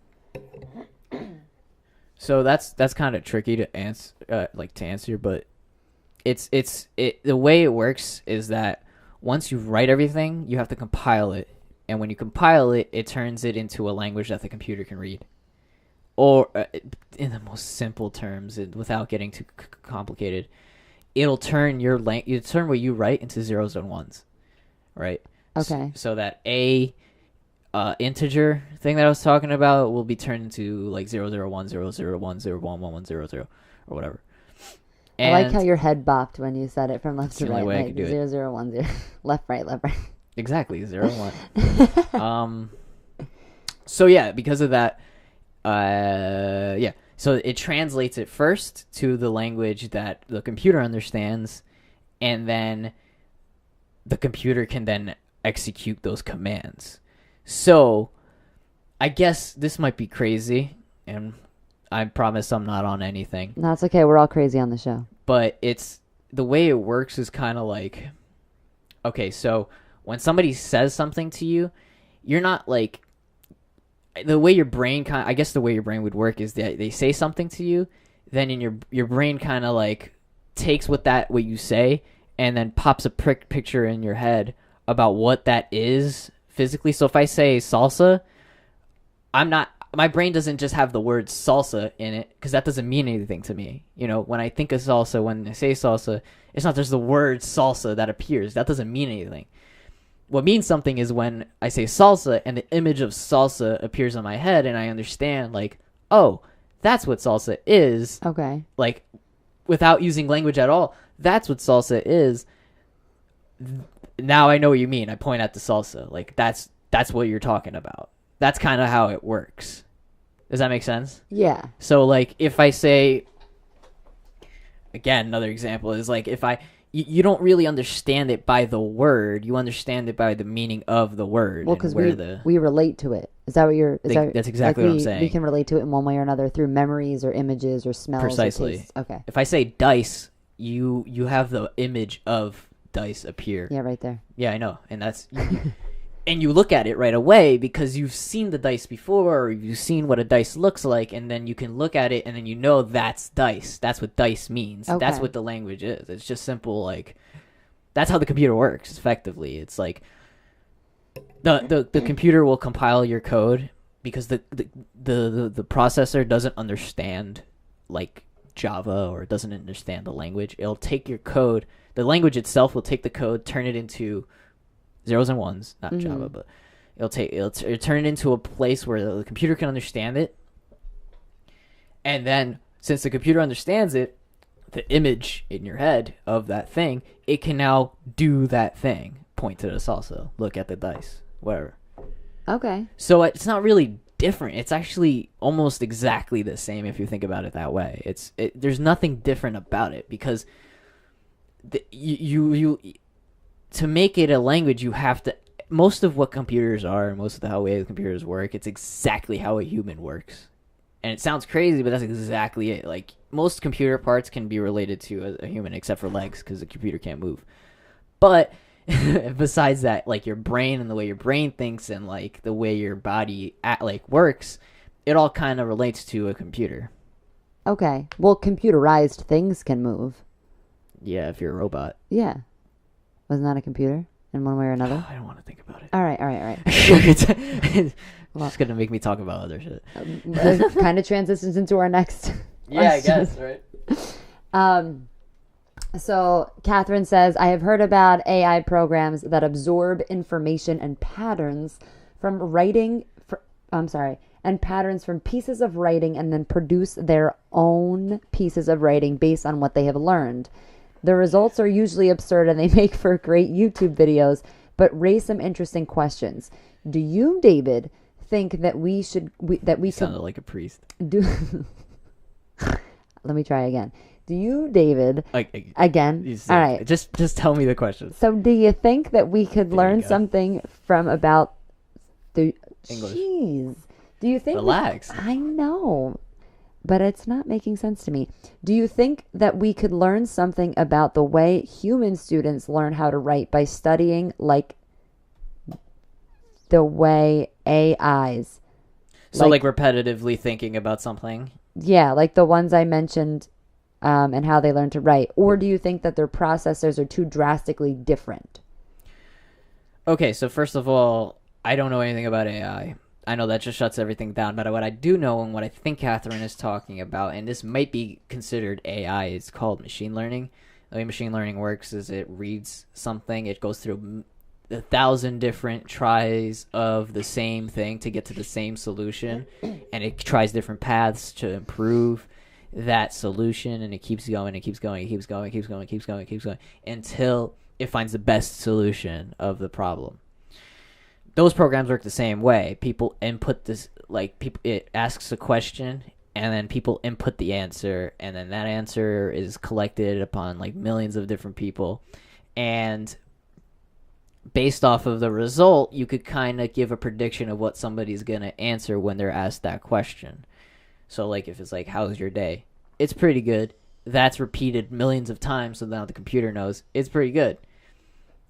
S2: So that's kind of tricky to answer, but the way it works is that once you write everything, you have to compile it, and when you compile it, it turns it into a language that the computer can read, or in the most simple terms, without getting too complicated, it'll turn what you write into zeros and ones, right?
S1: Okay.
S2: So that integer thing that I was talking about will be turned into like 001, 001, 011, or whatever. And
S1: I like how your head bopped when you said it from left to
S2: the only
S1: right.
S2: way I
S1: Like
S2: could do it.
S1: 0010. Left, right, left, right.
S2: Exactly, 01. So yeah, because of that, so it translates it first to the language that the computer understands, and then the computer can then execute those commands. So I guess this might be crazy, and I promise I'm not on anything.
S1: No, it's okay. We're all crazy on the show.
S2: But the way it works is kind of like, okay, so when somebody says something to you, you're not like, the way your brain the way your brain would work is that they say something to you, then in your brain kind of like takes what you say and then pops a picture in your head about what that is physically. So if I say salsa, my brain doesn't just have the word salsa in it, because that doesn't mean anything to me. You know, when I think of salsa, when I say salsa, it's not just the word salsa that appears. That doesn't mean anything. What means something is when I say salsa and the image of salsa appears on my head, and I understand, like, oh, that's what salsa is.
S1: Okay.
S2: Like, without using language at all, that's what salsa is. Now I know what you mean. I point at the salsa. Like, that's what you're talking about. That's kind of how it works. Does that make sense?
S1: Yeah.
S2: So, like, if I say, again, another example is like, if you don't really understand it by the word, you understand it by the meaning of the word.
S1: Well, because we relate to it. Is that what
S2: that's exactly what I'm saying.
S1: We can relate to it in one way or another through memories or images or smells.
S2: Precisely.
S1: Or tastes. Okay.
S2: If I say dice, you have the image of dice appear.
S1: Yeah, right there.
S2: Yeah, I know. And that's... And you look at it right away because you've seen the dice before, or you've seen what a dice looks like, and then you can look at it and then you know that's dice. That's what dice means.
S1: Okay.
S2: That's what the language is. It's just simple, like, that's how the computer works, effectively. It's like the computer will compile your code because the processor doesn't understand, like, Java, or it doesn't understand the language. It'll take your code, the language itself will take the code, turn it into zeros and ones, not Java, but it'll turn it into a place where the computer can understand it. And then, since the computer understands it, the image in your head of that thing, it can now do that thing. Point to the salsa, look at the dice, whatever.
S1: Okay.
S2: So it's not really different. It's actually almost exactly the same if you think about it that way. There's nothing different about it, because you to make it a language, you have to... Most of what computers are, most of the way the computers work, it's exactly how a human works. And it sounds crazy, but that's exactly it. Like, most computer parts can be related to a human, except for legs, because the computer can't move. But besides that, like, your brain and the way your brain thinks and, like, the way your body works, it all kind of relates to a computer.
S1: Okay. Well, computerized things can move.
S2: Yeah, if you're a robot.
S1: Yeah. Wasn't that a computer in one way or another?
S2: I don't want to think about it.
S1: All right.
S2: It's just going to make me talk about other shit.
S1: It kind of transitions into our next
S2: Yeah, I guess, right?
S1: So Catherine says, I have heard about AI programs that absorb information and patterns from patterns from pieces of writing and then produce their own pieces of writing based on what they have learned. The results are usually absurd and they make for great YouTube videos, but raise some interesting questions. Do you, David, think that we
S2: sounded like a priest.
S1: Do Let me try again. Do you, David, again? All right.
S2: Just tell me the question.
S1: So do you think that we could learn something from about the
S2: English?
S1: Jeez. Do you think
S2: Relax.
S1: I know. but it's not making sense to me. Do you think that we could learn something about the way human students learn how to write by studying like the way AIs?
S2: So like repetitively thinking about something.
S1: Yeah, like the ones I mentioned, and how they learn to write. Or do you think that their processors are too drastically different?
S2: Okay, so first of all, I don't know anything about AI. I know that just shuts everything down, but what I do know and what I think Catherine is talking about, and this might be considered AI, is called machine learning. The way machine learning works is it reads something, it goes through 1,000 different tries of the same thing to get to the same solution, and it tries different paths to improve that solution, and it keeps going, it keeps going, it keeps going, it keeps going, it keeps going, it keeps going, until it finds the best solution of the problem. Those programs work the same way. People input this, it asks a question, and then people input the answer, and then that answer is collected upon like millions of different people, and based off of the result, you could kind of give a prediction of what somebody's going to answer when they're asked that question. So like if it's like, how's your day? It's pretty good. That's repeated millions of times, so now the computer knows it's pretty good.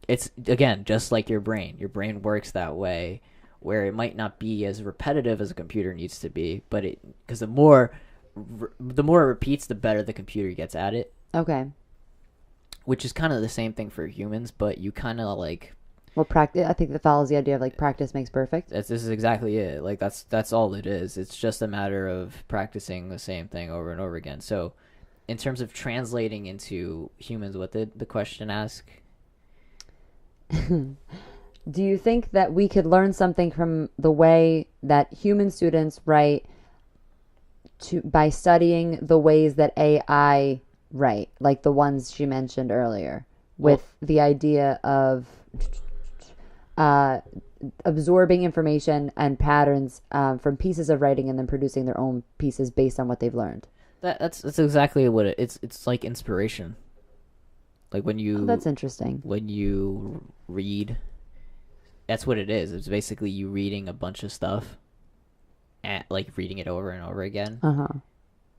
S2: It's, again, just like your brain. Your brain works that way, where it might not be as repetitive as a computer needs to be, but because the more it repeats, the better the computer gets at it.
S1: Okay.
S2: Which is kind of the same thing for humans, but you kind of like...
S1: Well, practice. I think that follows the idea of like practice makes perfect.
S2: This is exactly it. Like that's all it is. It's just a matter of practicing the same thing over and over again. So, in terms of translating into humans, what did the question ask?
S1: Do you think that we could learn something from the way that human students write by studying the ways that AI write, like the ones she mentioned earlier, with the idea of absorbing information and patterns from pieces of writing and then producing their own pieces based on what they've learned? That's
S2: exactly what it's like. Inspiration. Like when you...
S1: Oh, that's interesting.
S2: When you read, that's what it is. It's basically you reading a bunch of stuff, and like reading it over and over again.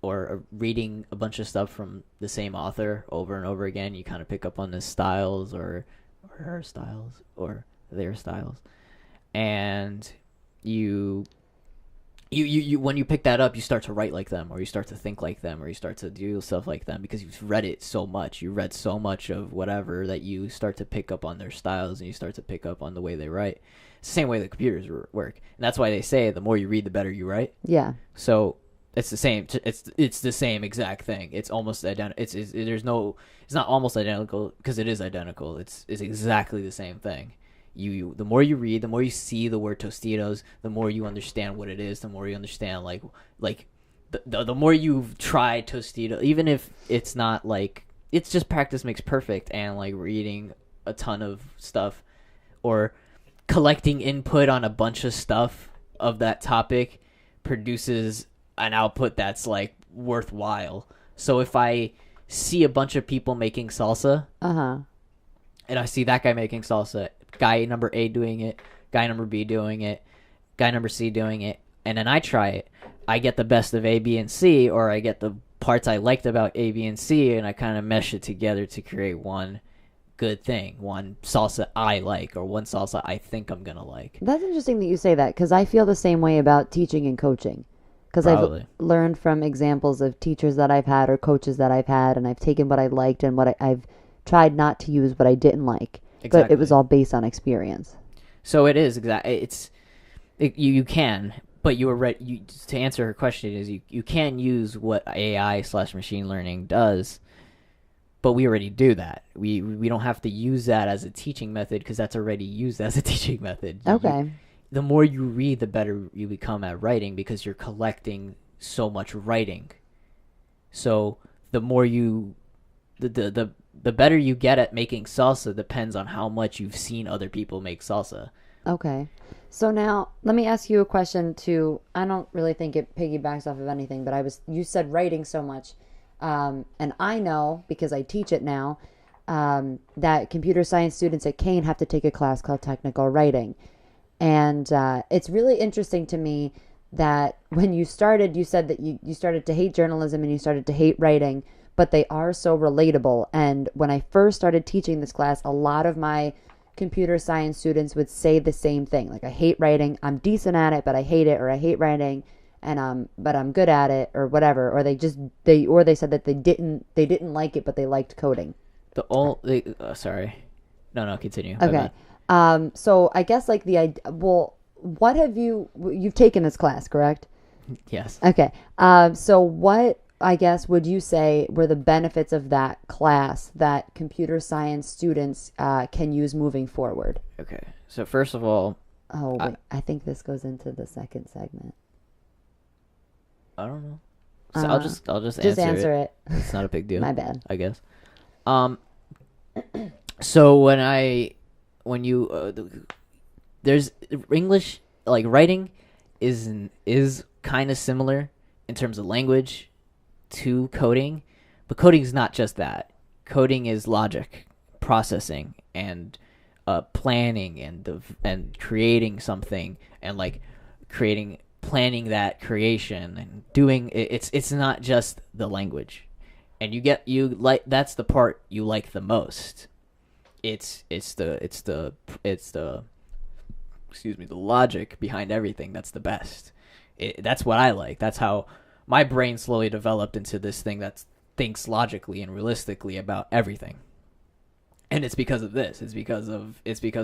S2: Or reading a bunch of stuff from the same author over and over again. You kind of pick up on his styles or her styles or their styles, and you when you pick that up, you start to write like them, or you start to think like them, or you start to do stuff like them because you've read it so much. You read so much of whatever that you start to pick up on their styles, and you start to pick up on the way they write. It's the same way that computers work, and that's why they say the more you read, the better you write.
S1: Yeah.
S2: So it's the same. It's the same exact thing. It's almost identical. It's not almost identical because it is identical. It's exactly the same thing. You the more you read, the more you see the word Tostitos, the more you understand what it is, the more you understand like the more you've tried Tostitos, even if it's not like, it's just practice makes perfect, and like reading a ton of stuff or collecting input on a bunch of stuff of that topic produces an output that's like worthwhile. So if I see a bunch of people making salsa, and I see that guy making salsa, guy number A doing it, guy number B doing it, guy number C doing it, and then I try it, I get the best of A, B, and C, or I get the parts I liked about A, B, and C, and I kind of mesh it together to create one good thing, one salsa I like, or one salsa I think I'm going to like.
S1: That's interesting that you say that, because I feel the same way about teaching and coaching. Because I've learned from examples of teachers that I've had or coaches that I've had, and I've taken what I liked and what I've tried not to use what I didn't like. Exactly. But it was all based on experience.
S2: So it is you can, but you were right. To answer her question is you can use what AI/machine learning does, but we already do that. We don't have to use that as a teaching method because that's already used as a teaching method.
S1: Okay.
S2: The more you read, the better you become at writing because you're collecting so much writing. So the more the better you get at making salsa depends on how much you've seen other people make salsa.
S1: Okay. So now let me ask you a question too. I don't really think it piggybacks off of anything, but you said writing so much. And I know, because I teach it now, that computer science students at Kane have to take a class called technical writing. And it's really interesting to me that when you started, you said that you started to hate journalism and you started to hate writing, but they are so relatable. And when I first started teaching this class, a lot of my computer science students would say the same thing. Like, I hate writing. I'm decent at it, but I hate it. Or I hate writing and but I'm good at it, or whatever. Or they said that they didn't like it, but they liked coding.
S2: Sorry. No, continue.
S1: Okay. So I guess like what have you've taken this class, correct?
S2: Yes.
S1: Okay. So what, I guess, would you say were the benefits of that class that computer science students can use moving forward?
S2: Okay. So first of all,
S1: I think this goes into the second segment.
S2: I don't know. So I'll just
S1: answer it.
S2: It's not a big deal.
S1: My bad.
S2: I guess. So there's English, like writing is kind of similar in terms of language to coding, but coding is not just that. Coding is logic, processing, and planning, and creating something, and like planning that creation and doing it. It's not just the language, and that's the part you like the most. It's the logic behind everything that's the best. That's what I like. That's how my brain slowly developed into this thing that thinks logically and realistically about everything. And it's because of this. It's because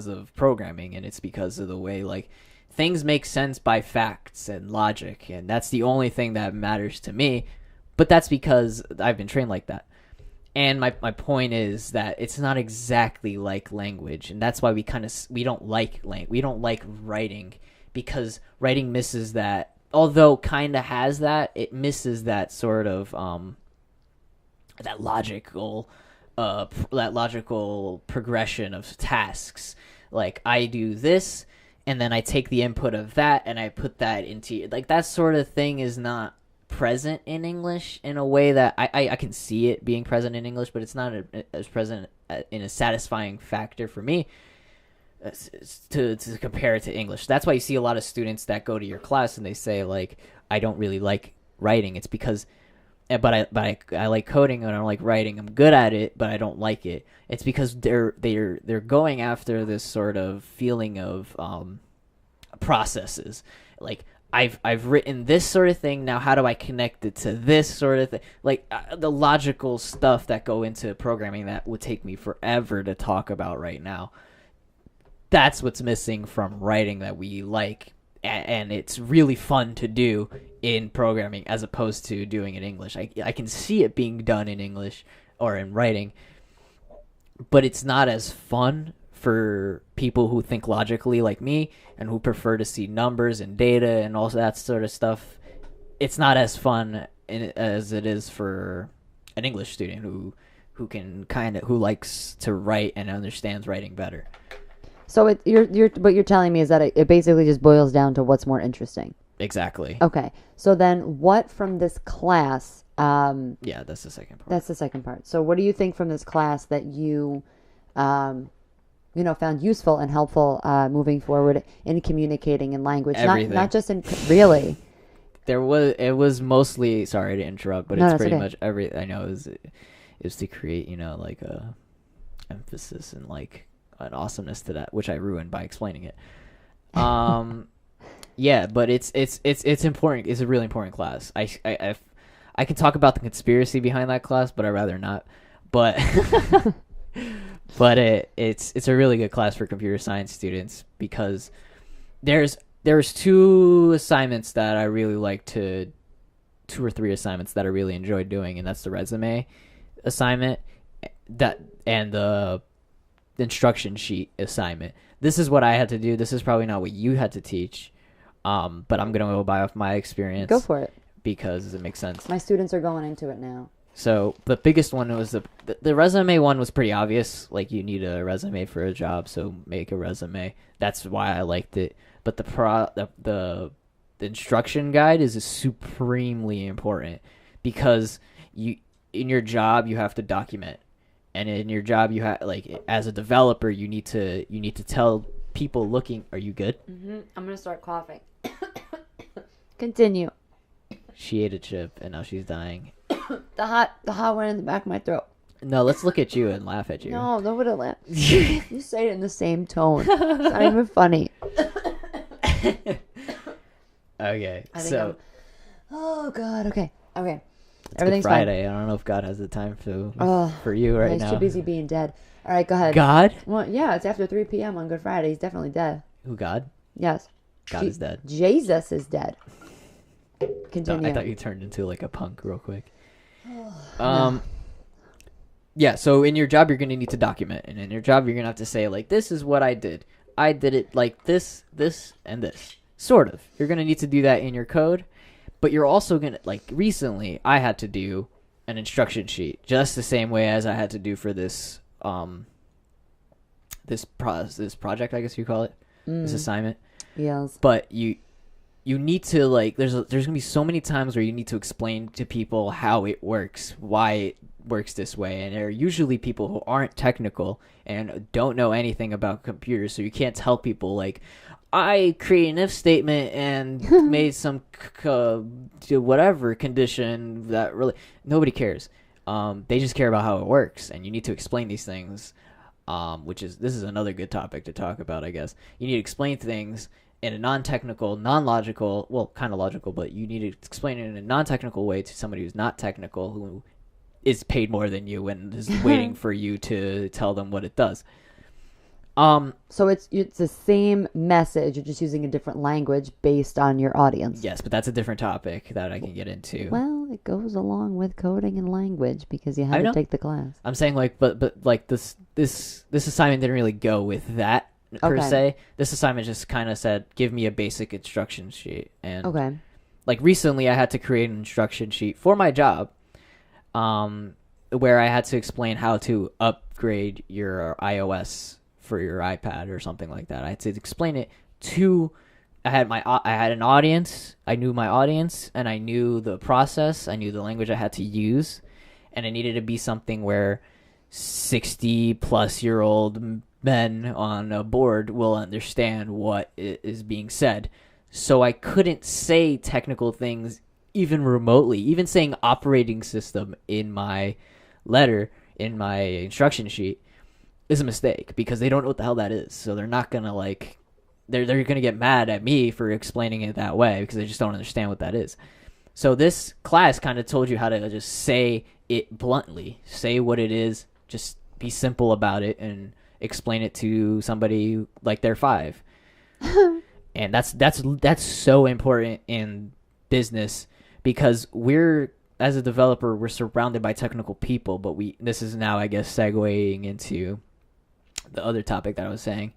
S2: of programming, and it's because of the way like things make sense by facts and logic, and that's the only thing that matters to me. But that's because I've been trained like that. And my point is that it's not exactly like language, and that's why we don't like writing, because writing misses that. Although kind of has that, it misses that sort of that logical progression of tasks. Like, I do this, and then I take the input of that, and I put that into, like, that sort of thing is not present in English in a way that I can see it being present in English, but it's not as present in a satisfying factor for me to compare it to English. That's why you see a lot of students that go to your class and they say, like, I don't really like writing. It's because but I like coding and I don't like writing. I'm good at it, but I don't like it. It's because they're going after this sort of feeling of processes. Like, I've written this sort of thing. Now, how do I connect it to this sort of thing? Like, the logical stuff that go into programming that would take me forever to talk about right now. That's what's missing from writing that we like, and it's really fun to do in programming as opposed to doing it in English. I can see it being done in English or in writing, but it's not as fun for people who think logically like me and who prefer to see numbers and data and all that sort of stuff. It's not as fun as it is for an English student who likes to write and understands writing better.
S1: So what you're telling me is that it basically just boils down to what's more interesting.
S2: Exactly.
S1: Okay. So then what from this class...
S2: yeah, that's the second part.
S1: That's the second part. So what do you think from this class that you... found useful and helpful moving forward in communicating in language?
S2: Everything.
S1: Not just in... Really?
S2: It was mostly... Sorry to interrupt, but it's pretty
S1: okay.
S2: much everything. I know it was to create, like a emphasis and like an awesomeness to that, which I ruined by explaining it. Yeah, but it's important. It's a really important class. I can talk about the conspiracy behind that class, but I'd rather not. But but it's a really good class for computer science students, because there's two assignments that I really like two or three assignments that I really enjoyed doing, and that's the resume assignment and the instruction sheet assignment. This is what I had to do. This is probably not what you had to teach, but I'm gonna go by off my experience.
S1: Go for it,
S2: because it makes sense.
S1: My students are going into it now.
S2: So the biggest one was the resume one was pretty obvious. Like, you need a resume for a job, so make a resume. That's why I liked it. But the instruction guide is supremely important, because in your job you have to document. And in your job, you have, like, as a developer, you need to tell people looking. Are you good?
S1: Mm-hmm. I'm gonna start coughing. Continue.
S2: She ate a chip and now she's dying.
S1: The hot one in the back of my throat.
S2: No, let's look at you and laugh at you.
S1: No, nobody laugh. You say it in the same tone. It's not even funny.
S2: Okay,
S1: oh God. Okay.
S2: It's Good Friday. Fine. I don't know if God has the time for you right now.
S1: He's too busy being dead. All right, go ahead.
S2: God?
S1: Well, yeah, it's after 3 p.m. on Good Friday. He's definitely dead.
S2: Who, God?
S1: Yes.
S2: God is dead.
S1: Jesus is dead. Continue.
S2: No, I thought you turned into like a punk real quick. Yeah, so in your job, you're going to need to document. And in your job, you're going to have to say, like, this is what I did. I did it like this, and this. Sort of. You're going to need to do that in your code. But you're also going to, like, recently, I had to do an instruction sheet. Just the same way as I had to do for this, this project, I guess you call it. This assignment.
S1: Yes.
S2: But you need to, like, there's going to be so many times where you need to explain to people how it works, why it works this way, and there are usually people who aren't technical and don't know anything about computers, so you can't tell people, like, I created an if statement and made some whatever condition that really nobody cares. They just care about how it works, and you need to explain these things, this is another good topic to talk about, I guess. You need to explain things in a non-technical, non-logical, well, kind of logical, but you need to explain it in a non-technical way to somebody who's not technical, who is paid more than you and is waiting for you to tell them what it does.
S1: So it's the same message, you're just using a different language based on your audience.
S2: Yes, but that's a different topic that I can get into.
S1: Well, it goes along with coding and language because you had to take the class.
S2: I'm saying, like, but like this assignment didn't really go with that per se. This assignment just kind of said, give me a basic instruction sheet. And like recently I had to create an instruction sheet for my job, where I had to explain how to upgrade your iOS for your iPad or something like that. I had to explain it to, I had an audience. I knew my audience and I knew the process. I knew the language I had to use, and it needed to be something where 60-plus-year-old men on a board will understand what is being said. So I couldn't say technical things even remotely. Even saying operating system in my letter, in my instruction sheet, is a mistake because they don't know what the hell that is. So they're not going to, like, they're going to get mad at me for explaining it that way because they just don't understand what that is. So this class kind of told you how to just say it bluntly, say what it is, just be simple about it and explain it to somebody like they're 5. And that's so important in business because as a developer, we're surrounded by technical people, but this is now, I guess, segueing into the other topic that I was saying.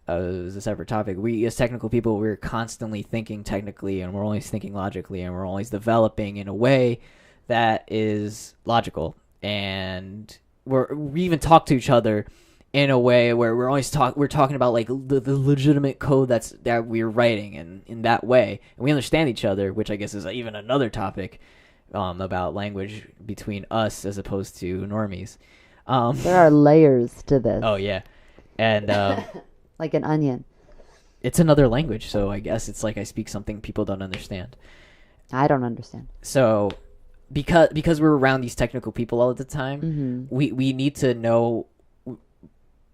S2: It was a separate topic. We, as technical people, we're constantly thinking technically, and we're always thinking logically, and we're always developing in a way that is logical. And we even talk to each other in a way where we're talking about, like, the legitimate code that we're writing, and in that way, and we understand each other, which I guess is even another topic about language between us as opposed to normies.
S1: There are layers to this.
S2: Oh yeah, and
S1: like an onion.
S2: It's another language, so I guess it's like I speak something people don't understand.
S1: I don't understand.
S2: So because we're around these technical people all the time, we need to know.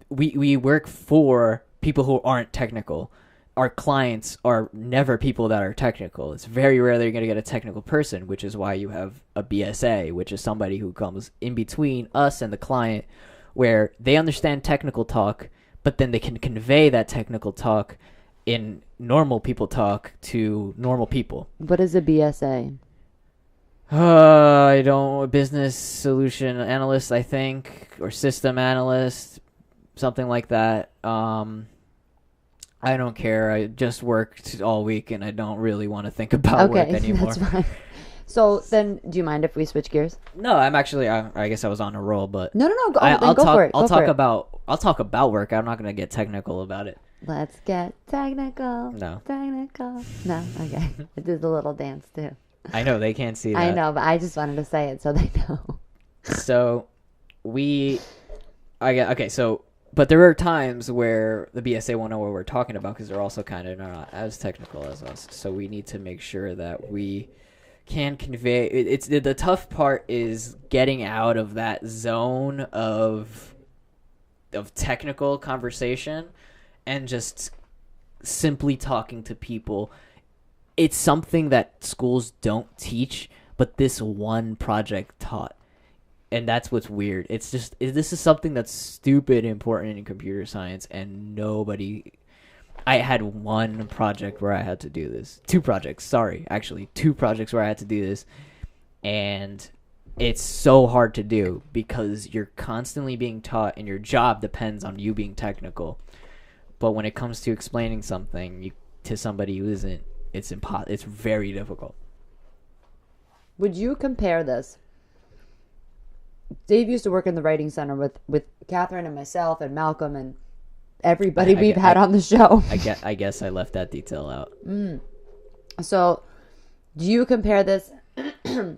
S2: We work for people who aren't technical. Our clients are never people that are technical. It's very rare that you're going to get a technical person, which is why you have a BSA, which is somebody who comes in between us and the client, where they understand technical talk, but then they can convey that technical talk in normal people talk to normal people.
S1: What is a BSA?
S2: Business solution analyst, I think, or system analyst, something like that. I don't care. I just worked all week, and I don't really want to think about work anymore.
S1: That's fine. So then, do you mind if we switch gears?
S2: No, I'm actually. I guess I was on a roll, but
S1: no. Go for it.
S2: I'll talk about work. I'm not going to get technical about it.
S1: Let's get technical.
S2: No.
S1: Technical. No. Okay. I did the little dance too.
S2: I know they can't see that.
S1: I know, but I just wanted to say it so they know.
S2: So, okay. So But there are times where the BSA won't know what we're talking about because they're also kind of not as technical as us. So we need to make sure that we can convey. It's the tough part is getting out of that zone of technical conversation and just simply talking to people. It's something that schools don't teach, but this one project taught. And that's what's weird. It's just this is something that's stupid important in computer science, and nobody. I had one project where I had to do this. Two projects, sorry, actually, two projects where I had to do this, and it's so hard to do because you're constantly being taught, and your job depends on you being technical. But when it comes to explaining something to somebody who isn't, it's It's very difficult.
S1: Would you compare this? Dave used to work in the writing center with Catherine and myself and Malcolm and everybody we've had on the show.
S2: I guess I left that detail out.
S1: So, do you compare this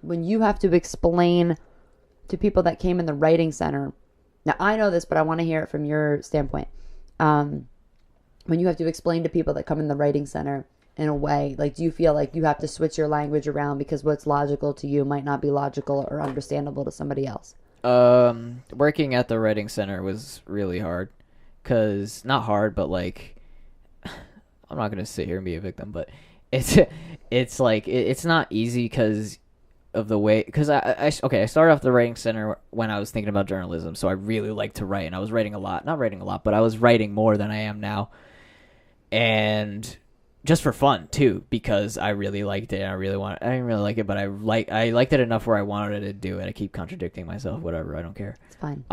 S1: when you have to explain to people that came in the writing center? Now, I know this, but I want to hear it from your standpoint. When you have to explain to people that come in the writing center in a way, like, do you feel like you have to switch your language around because what's logical to you might not be logical or understandable to somebody else?
S2: Working at the writing center was really hard. Cause not hard, but like, I'm not gonna sit here and be a victim, but it's like it's not easy because of the way. Cause I started off the writing center when I was thinking about journalism, so I really liked to write, and I was writing a lot, not writing a lot, but I was writing more than I am now, and just for fun too, because I really liked it. And I didn't really like it, but I liked it enough where I wanted to do it. I keep contradicting myself. Whatever, I don't care.
S1: It's fine.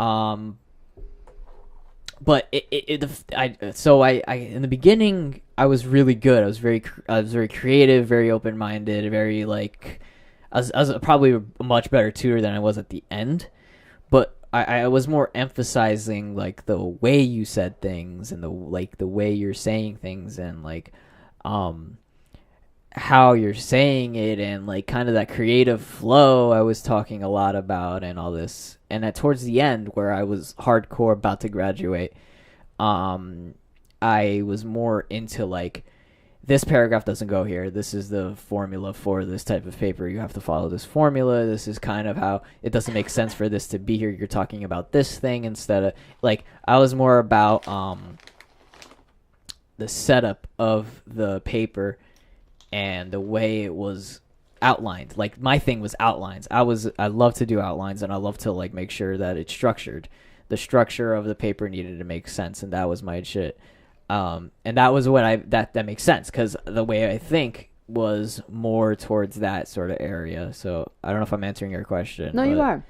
S2: But I in the beginning I was really good. I was very creative, very open minded, very like I was probably a much better tutor than I was at the end. But I was more emphasizing like the way you said things and the way you're saying things and like how you're saying it and like kind of that creative flow I was talking a lot about and all this. And towards the end where I was hardcore about to graduate, I was more into like, this paragraph doesn't go here. This is the formula for this type of paper. You have to follow this formula. This is kind of how it doesn't make sense for this to be here. You're talking about this thing instead of like, I was more about, the setup of the paper and the way it was outlined. Like my thing was outlines. I love to do outlines and I love to like make sure that it's structured. The structure of the paper needed to make sense, and that was my shit. And that was what that makes sense because the way I think was more towards that sort of area. So I don't know if I'm answering your question.
S1: No, you are.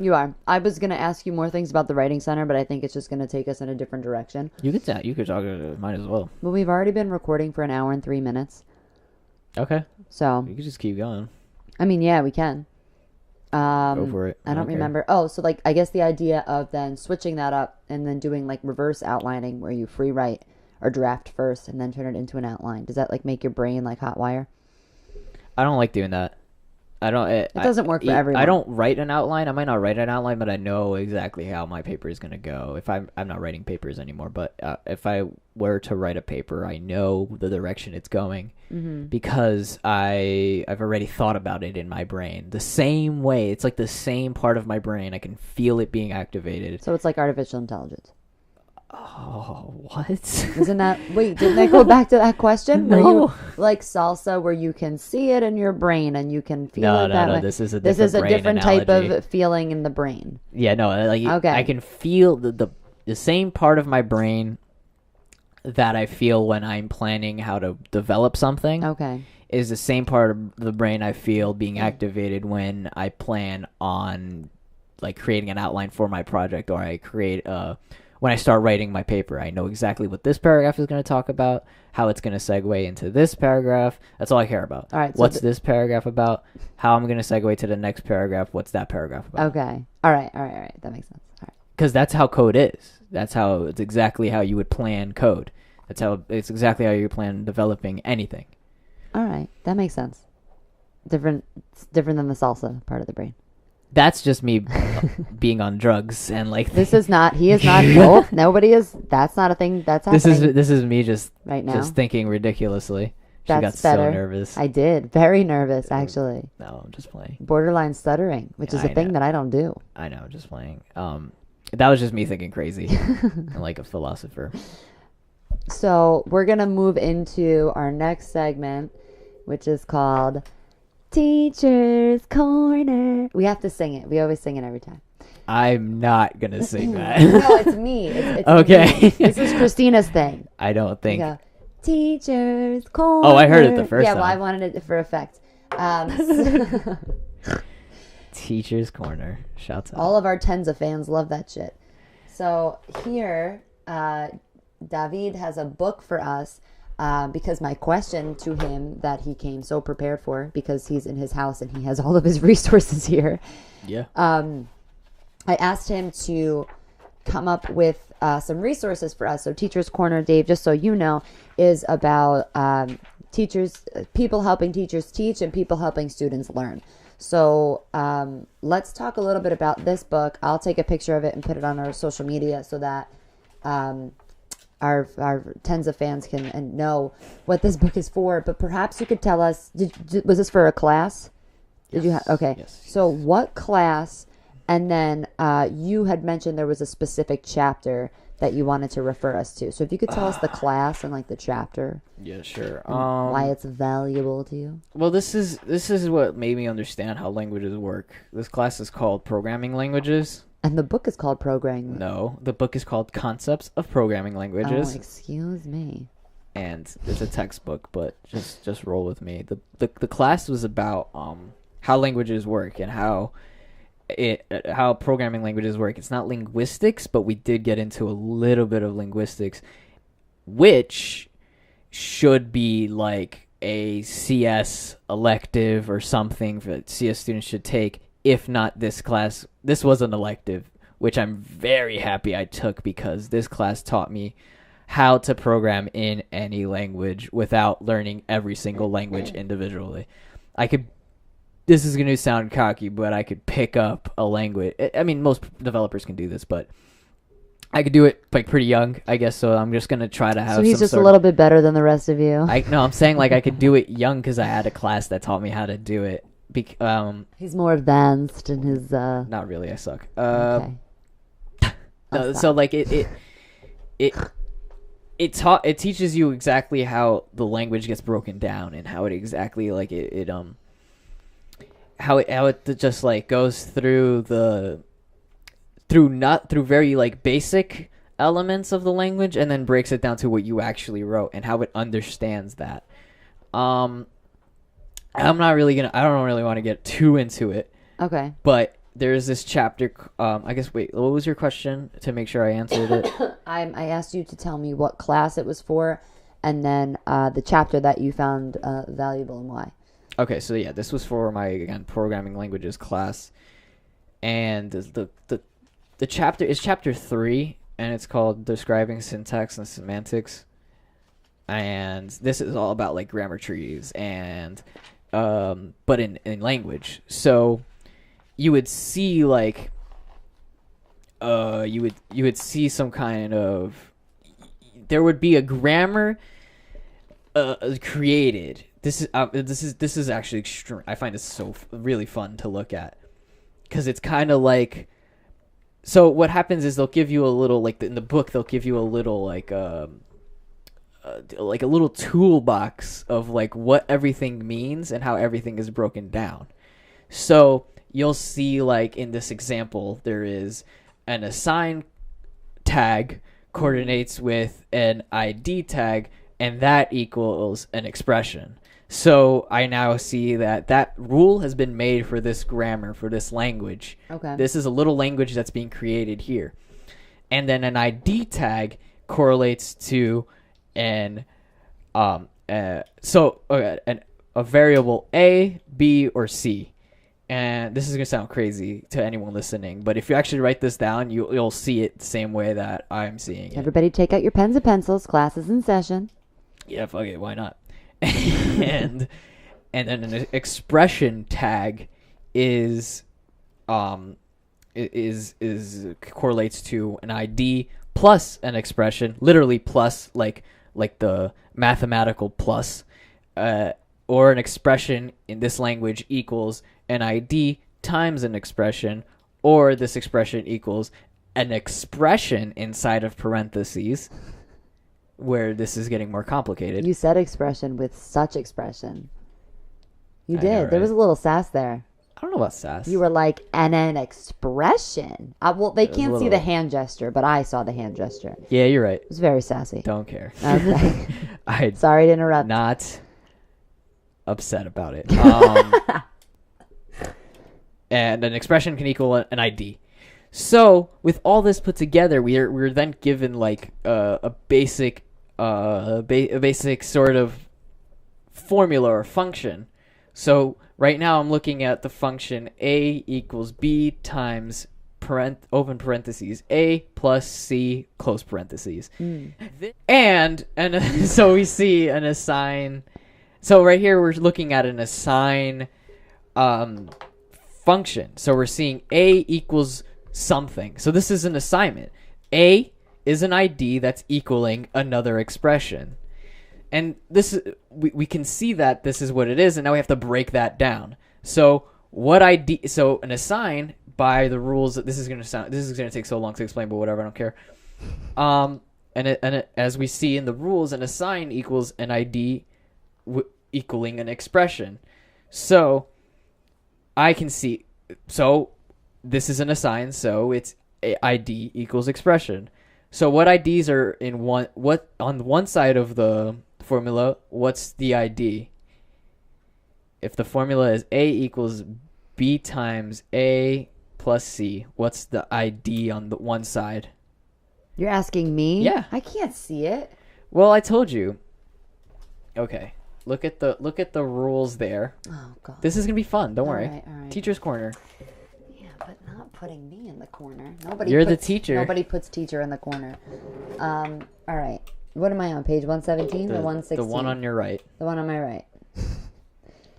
S1: You are. I was going to ask you more things about the writing center, but I think it's just going to take us in a different direction.
S2: You could talk mine as well.
S1: Well, we've already been recording for 1 hour and 3 minutes.
S2: Okay.
S1: So
S2: you could just keep going.
S1: I mean, yeah, we can.
S2: Go for it.
S1: I don't remember. Oh, so like I guess the idea of then switching that up and then doing like reverse outlining where you free write or draft first and then turn it into an outline. Does that like make your brain like hot wire?
S2: I don't like doing that. It
S1: doesn't work for everyone.
S2: I don't write an outline. I might not write an outline, but I know exactly how my paper is going to go. If I'm not writing papers anymore, but if I were to write a paper, I know the direction it's going because I've already thought about it in my brain. The same way, it's like the same part of my brain. I can feel it being activated.
S1: So it's like artificial intelligence.
S2: Oh, what?
S1: Isn't that... Wait, didn't I go back to that question?
S2: No.
S1: Where you, like salsa, where you can see it in your brain and you can feel it that way?
S2: This is a
S1: different type of feeling in the brain.
S2: Yeah, no, like
S1: okay.
S2: I can feel the same part of my brain that I feel when I'm planning how to develop something.
S1: Okay.
S2: Is the same part of the brain I feel being activated when I plan on like creating an outline for my project or I create when I start writing my paper. I know exactly what this paragraph is going to talk about, how it's going to segue into this paragraph. That's all I care about.
S1: All right. So
S2: what's this paragraph about? How I'm going to segue to the next paragraph? What's that paragraph about?
S1: Okay. All right. That makes sense. All right.
S2: Because that's how code is. It's exactly how you would it's exactly how you plan developing anything.
S1: All right. That makes sense. It's different than the salsa part of the brain.
S2: That's just me being on drugs and like.
S1: This is not. He is not. Nope. Nobody is. That's not a thing. That's happening.
S2: This is me just
S1: right now.
S2: just thinking ridiculously. She
S1: That's
S2: got
S1: better.
S2: so nervous.
S1: I did. Very nervous, actually.
S2: No, I'm just playing.
S1: Borderline stuttering, which is a thing that I don't do.
S2: I know, just playing. That was just me thinking crazy, and like a philosopher.
S1: So we're gonna move into our next segment, which is called Teacher's Corner. We have to sing it. We always sing it every time.
S2: I'm not gonna sing that.
S1: No, it's me. It's
S2: okay.
S1: Me. This is Christina's thing.
S2: I don't think.
S1: Teacher's Corner.
S2: Oh, I heard it the first
S1: time.
S2: time.
S1: Yeah, well, I wanted it for effect.
S2: Teacher's Corner. Shouts out.
S1: All of our tens of fans love that shit. So here, David has a book for us because my question to him that he came so prepared for, because he's in his house and he has all of his resources here.
S2: Yeah.
S1: I asked him to come up with some resources for us. So Teacher's Corner, Dave, just so you know, is about teachers, people helping teachers teach and people helping students learn. So let's talk a little bit about this book. I'll take a picture of it and put it on our social media so that our tens of fans can know what this book is for. But perhaps you could tell us, was this for a class? Did you okay.
S2: Yes.
S1: So what class? And then you had mentioned there was a specific chapter that you wanted to refer us to. So if you could tell us the class and like the chapter.
S2: Yeah, sure.
S1: Why it's valuable to you.
S2: Well, this is what made me understand how languages work. This class is called Programming Languages.
S1: And the book is called Programming.
S2: No, the book is called Concepts of Programming Languages.
S1: Oh, excuse me.
S2: And it's a textbook, but just roll with me. The class was about how languages work and how programming languages work. It's not linguistics, but we did get into a little bit of linguistics, which should be like a CS elective or something that CS students should take. If not this class, this was an elective, which I'm very happy I took because this class taught me how to program in any language without learning every single language individually. This is going to sound cocky, but I could pick up a language. I mean, most developers can do this, but I could do it like pretty young, I guess. So I'm just going to try to have. So
S1: he's just a little bit better than the rest of you.
S2: No, I'm saying like I could do it young because I had a class that taught me how to do it.
S1: He's more advanced in his.
S2: Not really. I suck.
S1: Okay.
S2: No, so like it teaches you exactly how the language gets broken down and how it exactly like how it just like goes through very like basic elements of the language and then breaks it down to what you actually wrote and how it understands that. I don't really want to get too into it.
S1: Okay.
S2: But there's this chapter. I guess. Wait. What was your question to make sure I answered it?
S1: I asked you to tell me what class it was for, and then the chapter that you found valuable and why.
S2: Okay. So yeah, this was for my programming languages class, and the chapter is chapter 3, and it's called Describing Syntax and Semantics, and this is all about like grammar trees and but in language. So you would see like you would see some kind of, there would be a grammar created. This is actually extreme. I find this really fun to look at because it's kind of like, so what happens is they'll give you a little, like in the book they'll give you a little like a little toolbox of like what everything means and how everything is broken down. So you'll see like in this example there is an assign tag coordinates with an ID tag and that equals an expression. So I now see that rule has been made for this grammar, for this language.
S1: Okay.
S2: This is a little language that's being created here. And then an ID tag correlates to a variable A, B, or C. And this is gonna sound crazy to anyone listening, but if you actually write this down, you'll see it the same way that I'm seeing it.
S1: Everybody take out your pens and pencils. Class is in session.
S2: Yeah, fuck it, why not? And then an expression tag is is correlates to an ID plus an expression, literally plus like the mathematical plus, or an expression in this language equals an ID times an expression, or this expression equals an expression inside of parentheses, where this is getting more complicated.
S1: You said expression with such expression. You
S2: I
S1: did.
S2: know,
S1: There
S2: right?
S1: was a little sass there.
S2: I don't know about sass.
S1: You were like, and an expression. Well, they
S2: was a
S1: can't see
S2: little-
S1: the hand gesture, but I saw the hand gesture. It
S2: Yeah, you're right.
S1: was very sassy.
S2: Don't care.
S1: Okay.
S2: I'm
S1: Sorry to interrupt.
S2: not upset about it. And an expression can equal an ID. So with all this put together, we're then given like a basic sort of formula or function. So right now I'm looking at the function a equals b times open parentheses a plus c close parentheses. And so we see an assign. So right here we're looking at an assign function. So we're seeing a equals something. So this is an assignment. A is an ID that's equaling another expression. And this we can see that this is what it is, and now we have to break that down. So what ID? So an assign by the rules. This is going to take so long to explain, but whatever, I don't care. As we see in the rules, an assign equals an ID equaling an expression. So I can see. So this is an assign. So it's ID equals expression. So what IDs are in one? What on one side of the formula? What's the ID? If the formula is A equals B times A plus C, what's the ID on the one side?
S1: You're asking me?
S2: Yeah.
S1: I can't see it.
S2: Well, I told you. Okay. Look at the rules there.
S1: Oh God.
S2: This is gonna be fun. Don't worry.
S1: All right.
S2: Teacher's corner.
S1: Yeah, but not putting me in the corner. Nobody.
S2: You're the teacher.
S1: Nobody puts teacher in the corner. All right. What am I on? Page 117 or 116?
S2: The one on your right.
S1: The one on my right.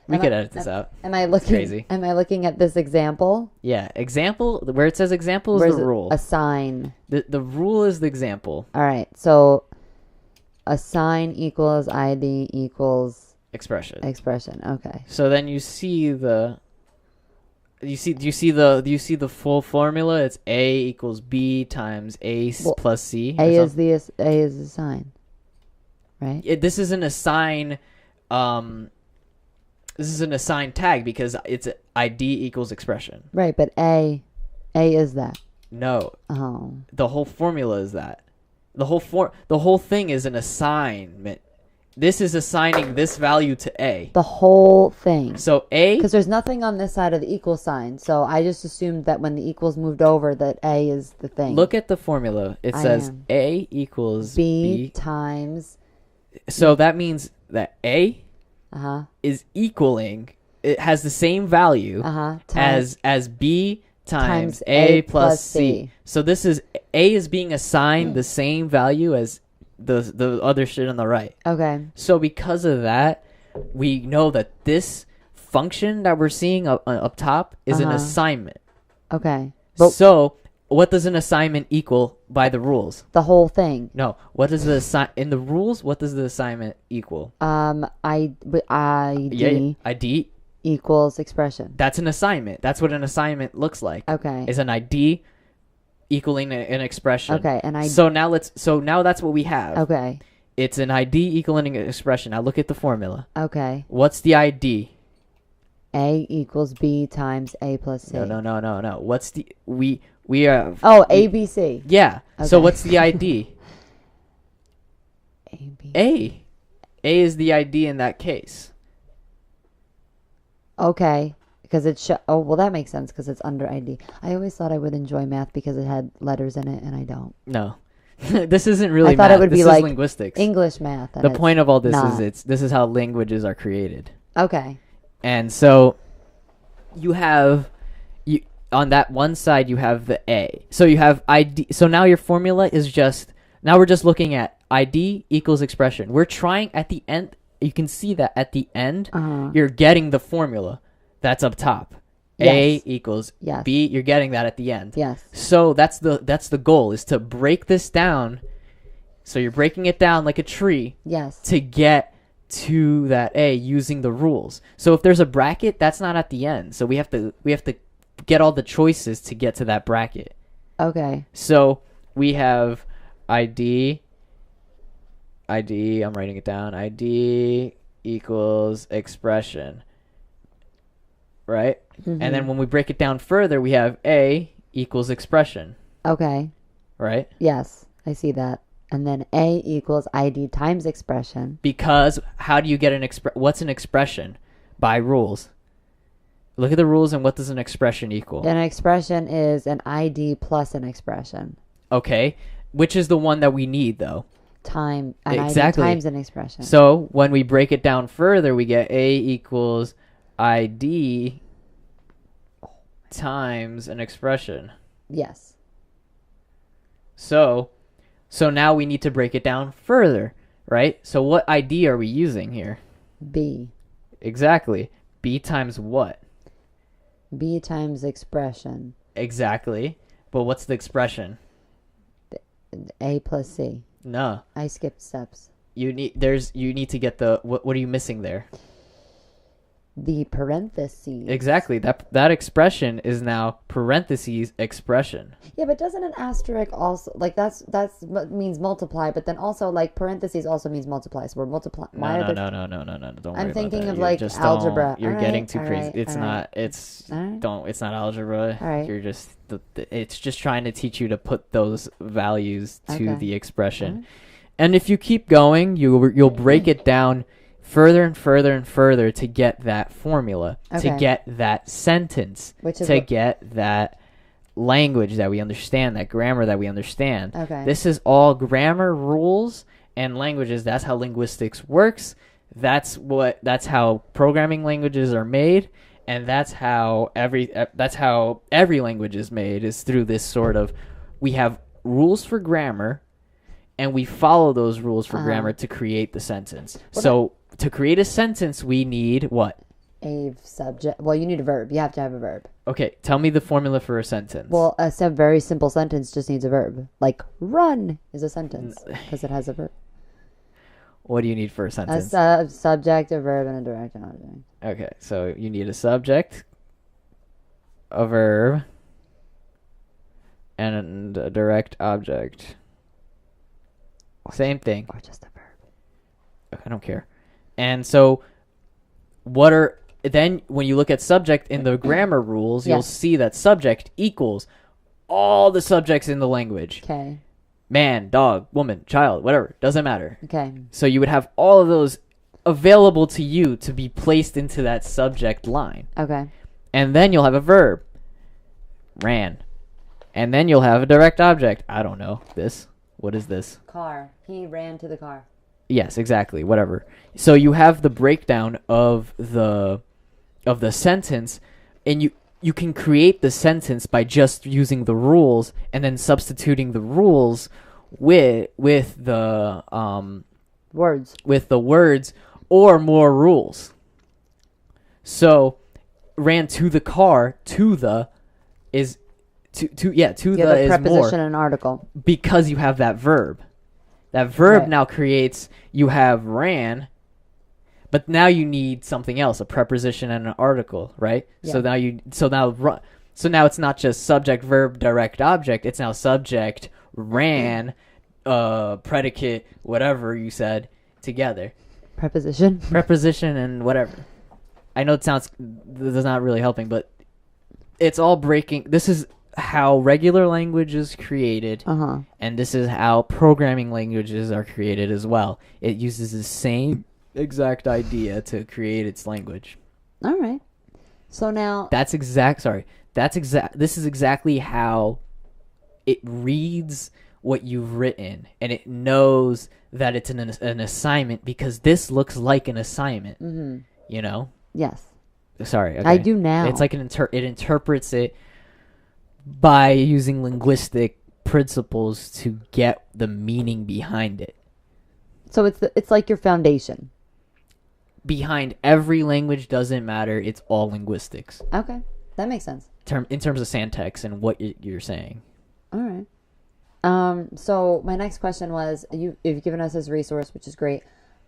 S2: We
S1: Am
S2: could
S1: I-
S2: edit this out.
S1: Am I looking?
S2: crazy.
S1: Am I looking at this example?
S2: Yeah. Example. Where it says example is
S1: Where's
S2: the
S1: it?
S2: rule.
S1: Assign.
S2: The rule is the example.
S1: All right. So, assign equals ID equals
S2: Expression.
S1: expression. Okay.
S2: So then you see the. Do you see the full formula? It's A equals B times A plus C.
S1: A is the assign. Right.
S2: This is an assign. This is an assign tag because it's ID equals expression.
S1: Right, but A is that.
S2: No,
S1: Oh.
S2: the whole formula is that. The whole thing is an assignment. This is assigning this value to A.
S1: The whole thing.
S2: So A.
S1: Because there's nothing on this side of the equal sign. So I just assumed that when the equals moved over that A is the thing.
S2: Look at the formula. It says
S1: am.
S2: A equals
S1: B times.
S2: So that means that A
S1: Uh-huh.
S2: is equaling. It has the same value
S1: Uh-huh.
S2: as B times A plus C. So this is A is being assigned the same value as the other shit on the right.
S1: Okay.
S2: So because of that, we know that this function that we're seeing up top is an assignment.
S1: Okay. But
S2: So what does an assignment equal by the rules?
S1: the whole thing.
S2: No. What does in the rules? What does the assignment equal?
S1: ID
S2: ID.
S1: equals expression.
S2: That's an assignment. That's what an assignment looks like.
S1: Okay.
S2: Is an ID equaling an expression.
S1: Okay, and
S2: So now that's what we have.
S1: Okay.
S2: It's an ID equaling an expression. Now look at the formula.
S1: Okay.
S2: What's the ID?
S1: A equals B times A plus C.
S2: No. What's the we have?
S1: Oh, A, B, C.
S2: Yeah. So
S1: Okay.
S2: what's the ID?
S1: A, B.
S2: A. A is the ID in that case.
S1: Okay. Because it's oh well that makes sense because it's under ID. I always thought I would enjoy math because it had letters in it and I don't.
S2: No. This isn't really
S1: I thought
S2: math.
S1: it would
S2: This
S1: be
S2: is
S1: like
S2: linguistics.
S1: English math.
S2: The point of all this
S1: not.
S2: is this is how languages are created.
S1: Okay.
S2: And so you have on that one side you have the A. So you have ID. So now your formula is now we're just looking at ID equals expression. We're trying at the end. You can see that at the end
S1: Uh-huh.
S2: you're getting the formula that's up top. A
S1: Yes.
S2: equals
S1: Yes.
S2: B. You're getting that at the end.
S1: Yes.
S2: So that's the goal, is to break this down. So you're breaking it down like a tree
S1: Yes.
S2: to get to that A using the rules. So if there's a bracket, that's not at the end. So we have to get all the choices to get to that bracket.
S1: Okay.
S2: So we have ID, I'm writing it down. ID equals expression, right?
S1: Mhm.
S2: And then when we break it down further, we have A equals expression,
S1: Okay.
S2: right?
S1: Yes, I see that. And then A equals ID times expression.
S2: Because how do you get what's an expression? By rules. Look at the rules, and what does an expression equal?
S1: An expression is an ID plus an expression.
S2: Okay. Which is the one that we need, though?
S1: An
S2: Exactly.
S1: ID times an expression.
S2: So when we break it down further, we get A equals ID times an expression.
S1: Yes.
S2: So now we need to break it down further, right? So what ID are we using here?
S1: B.
S2: Exactly. B times what?
S1: B times expression.
S2: Exactly. But what's the expression?
S1: A plus C.
S2: No.
S1: I skipped steps.
S2: You need to get the what are you missing there?
S1: The parentheses.
S2: Exactly. That expression is now parentheses expression.
S1: Yeah, but doesn't an asterisk also that's what means multiply? But then also like parentheses also means multiply. So we're multiplying.
S2: No. Don't worry
S1: I'm thinking
S2: about that.
S1: of
S2: You're
S1: like
S2: just
S1: algebra.
S2: You're
S1: All
S2: getting
S1: right,
S2: too
S1: all
S2: crazy.
S1: right,
S2: It's
S1: all
S2: not.
S1: right.
S2: It's
S1: All right.
S2: don't. It's not algebra.
S1: All right.
S2: You're just. It's just trying to teach you to put those values to
S1: Okay.
S2: the expression,
S1: All right.
S2: and if you keep going, you'll break it down further and further and further to get that formula, to
S1: Okay.
S2: get that sentence,
S1: Which is
S2: to
S1: what-
S2: get that language that we understand, that grammar that we understand.
S1: Okay.
S2: This is all grammar rules and languages. That's how linguistics works. That's how programming languages are made, and that's how every language is made, is through this sort of, we have rules for grammar and we follow those rules for grammar to create the sentence. So to create a sentence, we need what?
S1: A subject. Well, you need a verb. You have to have a verb.
S2: Okay, tell me the formula for a sentence.
S1: Well, very simple sentence just needs a verb. Like run is a sentence because it has a verb.
S2: What do you need for a sentence?
S1: A subject, a verb, and a direct object.
S2: Okay, so you need a subject, a verb, and a direct object. Same thing.
S1: Or just a verb.
S2: I don't care. And so then when you look at subject in the grammar rules, you'll
S1: Yes.
S2: see that subject equals all the subjects in the language.
S1: Okay.
S2: Man, dog, woman, child, whatever, doesn't matter.
S1: Okay.
S2: So you would have all of those available to you to be placed into that subject line.
S1: Okay.
S2: And then you'll have a verb. Ran. And then you'll have a direct object. I don't know. This. What is this?
S1: Car. He ran to the car.
S2: Yes, exactly. Whatever. So you have the breakdown of the sentence, and you can create the sentence by just using the rules and then substituting the rules with the words or more rules. So ran to the car, to the is to the is
S1: preposition
S2: more
S1: and article.
S2: because you have that verb. That verb
S1: Right.
S2: now creates, you have ran, but now you need something else, a preposition and an article, right?
S1: Yeah.
S2: So now it's not just subject, verb, direct object. It's now subject, ran, predicate, whatever you said together.
S1: Preposition.
S2: Preposition and whatever. I know that's not really helping, but it's all breaking. This is how regular language is created, and this is how programming languages are created as well. It uses the same exact idea to create its language.
S1: All right. So now
S2: This is exactly how it reads what you've written, and it knows that it's an assignment because this looks like an assignment.
S1: Mm-hmm.
S2: You know?
S1: Yes.
S2: Sorry. Okay.
S1: I do now.
S2: It's like it interprets it by using linguistic principles to get the meaning behind it.
S1: So it's like your foundation.
S2: Behind every language, doesn't matter. It's all linguistics.
S1: Okay. That makes sense.
S2: In terms of syntax and what you're saying.
S1: All right. So my next question was, you've given us this resource, which is great.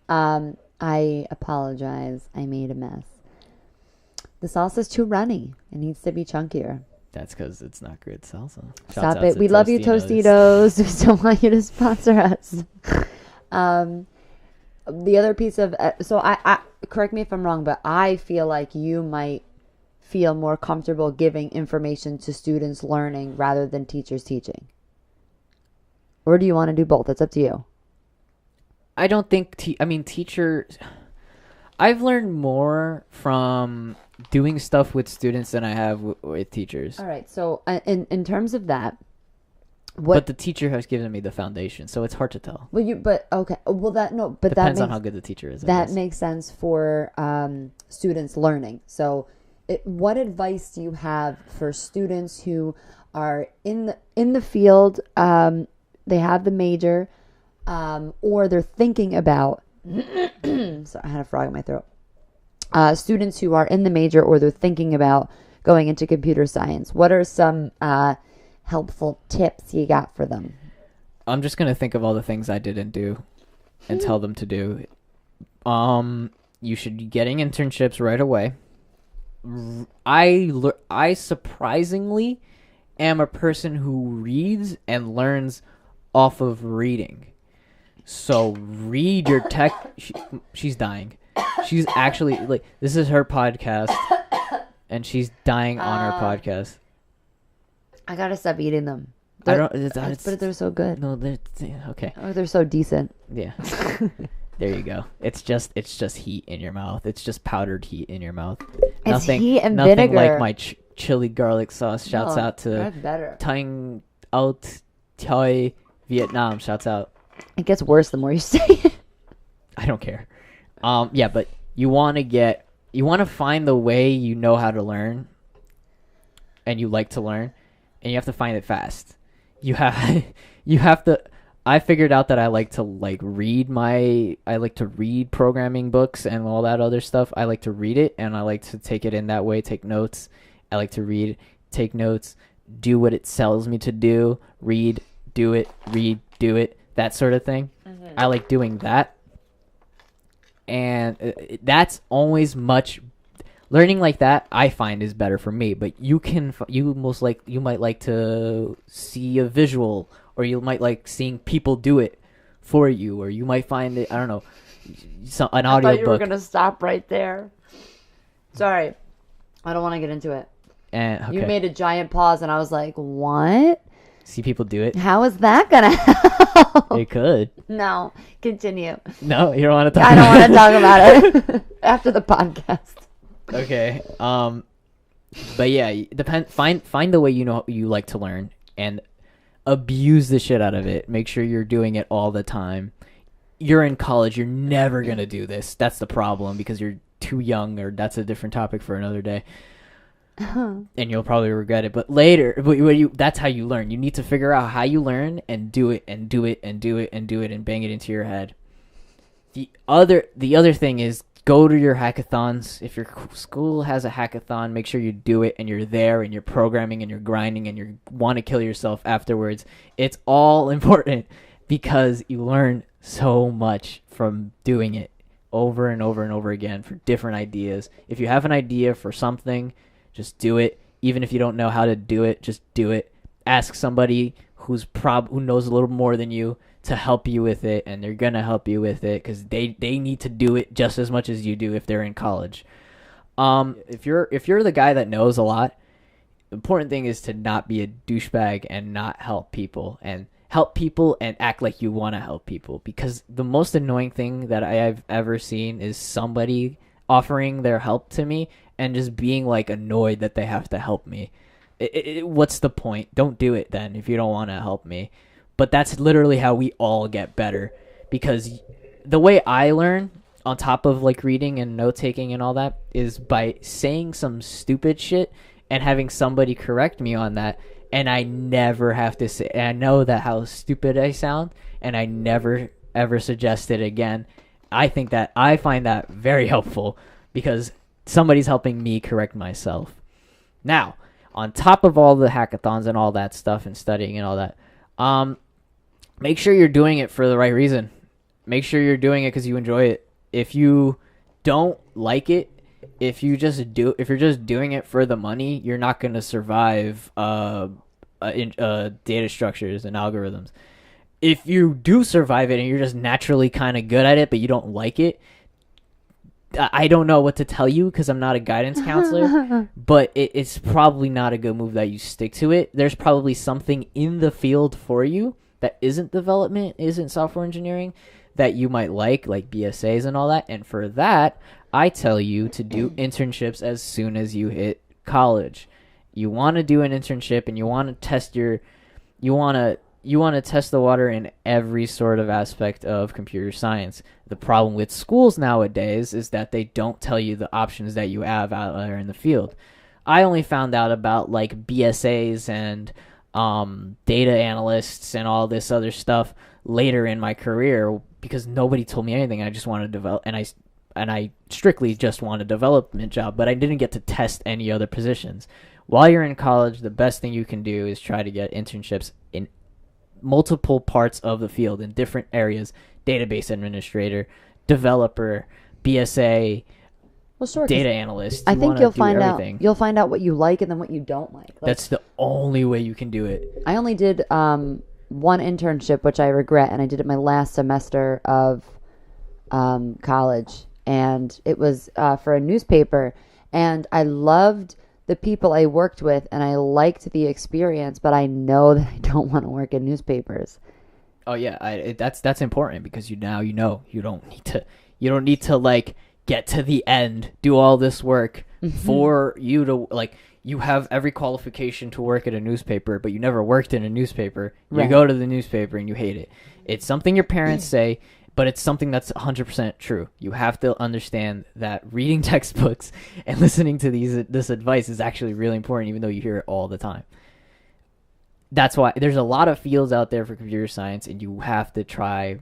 S1: I apologize. I made a mess. The salsa's too runny. It needs to be chunkier.
S2: That's because it's not good salsa.
S1: Stop it. We love you, Tostitos. We still want you to sponsor us. The other piece of, so I correct me if I'm wrong, but I feel like you might feel more comfortable giving information to students learning rather than teachers teaching. Or do you want to do both? It's up to you.
S2: I don't think, teachers, I've learned more from doing stuff with students than I have with teachers.
S1: All right. So in terms of that,
S2: but the teacher has given me the foundation, so it's hard to tell.
S1: Okay. Well,
S2: Depends on how good the teacher is.
S1: That makes sense for students learning. So, what advice do you have for students who are in the field? They have the major, or they're thinking about. Sorry, I had a frog in my throat. Students who are in the major, or they're thinking about going into computer science. What are some helpful tips you got for them?
S2: I'm just going to think of all the things I didn't do and tell them to do. You should be getting internships right away. I surprisingly am a person who reads and learns off of reading. So read your tech. She's dying. She's actually, this is her podcast, and she's dying on her podcast.
S1: I gotta stop eating them.
S2: But
S1: they're so good.
S2: No, they're okay.
S1: Oh, they're so decent.
S2: Yeah. There you go. It's just heat in your mouth. It's just powdered heat in your mouth.
S1: It's heat and
S2: nothing
S1: vinegar.
S2: Like my chili garlic sauce. Shouts out to Tang Out Thai Vietnam. Shouts out.
S1: It gets worse the more you say it.
S2: I don't care. Yeah, but you want to find the way you know how to learn, and you like to learn. And you have to find it fast. You have to. I figured out that I like to read programming books and all that other stuff. I like to read it, and I like to take it in that way. Take notes. I like to read, take notes, do what it tells me to do. Read, do it. Read, do it. That sort of thing. Mm-hmm. I like doing that, and that's always much. Learning like that, I find, is better for me. But you might like to see a visual, or you might like seeing people do it for you, or you might find it, I don't know, an audio book. I thought you
S1: were gonna stop right there. Sorry, I don't want to get into it.
S2: Okay.
S1: You made a giant pause, and I was like, "What?"
S2: See people do it.
S1: How is that gonna help?
S2: It could.
S1: No, continue.
S2: No, you don't want to talk.
S1: I don't want to talk about it after the podcast.
S2: Okay. But yeah, find the way you like to learn and abuse the shit out of it. Make sure you're doing it all the time. You're in college, you're never going to do this. That's the problem, because you're too young, or that's a different topic for another day. And you'll probably regret it, but later, that's how you learn. You need to figure out how you learn and do it and do it and do it and do it and bang it into your head. The other thing is, go to your hackathons. If your school has a hackathon, make sure you do it, and you're there, and you're programming, and you're grinding, and you want to kill yourself afterwards. It's all important, because you learn so much from doing it over and over and over again for different ideas. If you have an idea for something, just do it. Even if you don't know how to do it, just do it. Ask somebody who knows a little more than you to help you with it, and they're gonna help you with it, because they need to do it just as much as you do if they're in college. If you're the guy that knows a lot, the important thing is to not be a douchebag and not help people and act like you want to help people, because the most annoying thing that I've ever seen is somebody offering their help to me and just being like annoyed that they have to help me. What's the point? Don't do it then if you don't want to help me. But that's literally how we all get better, because the way I learn, on top of like reading and note taking and all that, is by saying some stupid shit and having somebody correct me on that, and I never have to say, and I know that how stupid I sound, and I never ever suggest it again. I find that very helpful, because somebody's helping me correct myself. Now, on top of all the hackathons and all that stuff and studying and all that, make sure you're doing it for the right reason. Make sure you're doing it because you enjoy it. If you don't like it, if you're just doing it for the money, you're not going to survive data structures and algorithms. If you do survive it and you're just naturally kind of good at it, but you don't like it, I don't know what to tell you because I'm not a guidance counselor, but it's probably not a good move that you stick to it. There's probably something in the field for you that isn't development, isn't software engineering, that you might like BSAs and all that. And for that, I tell you to do internships as soon as you hit college. You want to do an internship and you want to test you want to test the water in every sort of aspect of computer science. The problem with schools nowadays is that they don't tell you the options that you have out there in the field. I only found out about BSAs and data analysts and all this other stuff later in my career because nobody told me anything. I just wanted to develop, and I strictly just want a development job, but I didn't get to test any other positions. While you're in college, the best thing you can do is try to get internships in multiple parts of the field in different areas: database administrator, developer, BSA, data analyst.
S1: I think you'll find out what you like and then what you don't like.
S2: That's the only way you can do it.
S1: I only did one internship, which I regret, and I did it my last semester of college, and it was for a newspaper, and I loved the people I worked with, and I liked the experience, but I know that I don't want to work in newspapers.
S2: Oh yeah, that's important because you know you don't need to get to the end, do all this work for you to you have every qualification to work at a newspaper, but you never worked in a newspaper. You go to the newspaper and you hate it. It's something your parents say, but it's something that's 100% true. You have to understand that reading textbooks and listening to this advice is actually really important, even though you hear it all the time. That's why there's a lot of fields out there for computer science, and you have to try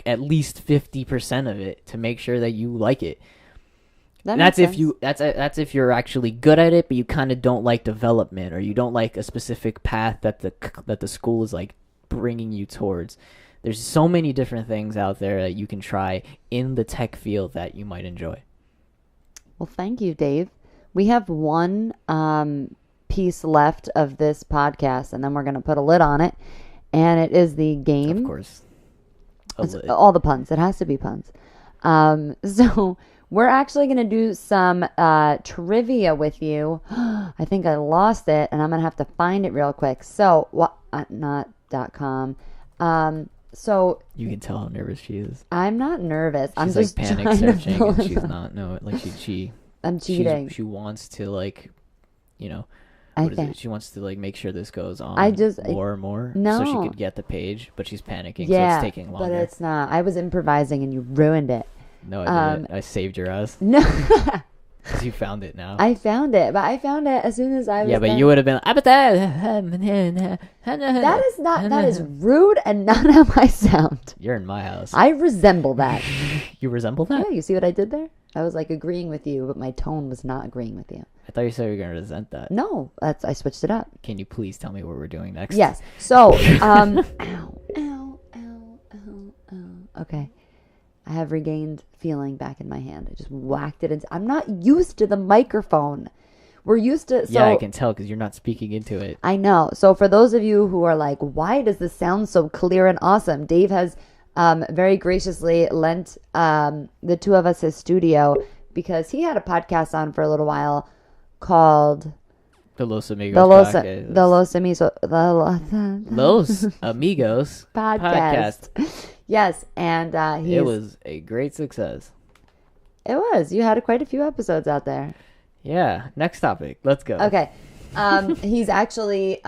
S2: at least 50% of it to make sure that you like it. That's if you're actually good at it, but you kind of don't like development, or you don't like a specific path that the school is bringing you towards. There's so many different things out there that you can try in the tech field that you might enjoy.
S1: Well, thank you, Dave. We have one piece left of this podcast, and then we're going to put a lid on it, and it is the game.
S2: Of course.
S1: All the puns. It has to be puns. So we're actually going to do some trivia with you. I think I lost it, and I'm going to have to find it real quick. So, not .com. So
S2: you can tell how nervous she is.
S1: I'm not nervous. I'm
S2: just
S1: panic
S2: searching, and she's not. No,
S1: I'm cheating.
S2: She wants to She wants to make sure this goes on more and more, so she could get the page, but she's panicking, so it's taking longer.
S1: But it's not. I was improvising, and you ruined it.
S2: No, I didn't. I saved your ass.
S1: No.
S2: Because you found it now.
S1: I found it, but I found it as soon as I was.
S2: Yeah, but you would have been.
S1: That is rude and not how I sound.
S2: You're in my house.
S1: I resemble that.
S2: You resemble that?
S1: Yeah, you see what I did there? I was agreeing with you, but my tone was not agreeing with you.
S2: I thought you said you were going to resent that.
S1: No, I switched it up.
S2: Can you please tell me what we're doing next?
S1: Yes. So, ow. Okay. I have regained feeling back in my hand. I just whacked it into. I'm not used to the microphone. We're used to. So,
S2: yeah, I can tell because you're not speaking into it.
S1: I know. So for those of you who are like, why does this sound so clear and awesome? Dave has very graciously lent the two of us his studio because he had a podcast on for a little while called
S2: the Los Amigos
S1: podcast. Yes, and
S2: it was a great success.
S1: It was. You had quite a few episodes out there.
S2: Yeah. Next topic. Let's go.
S1: Okay. He's actually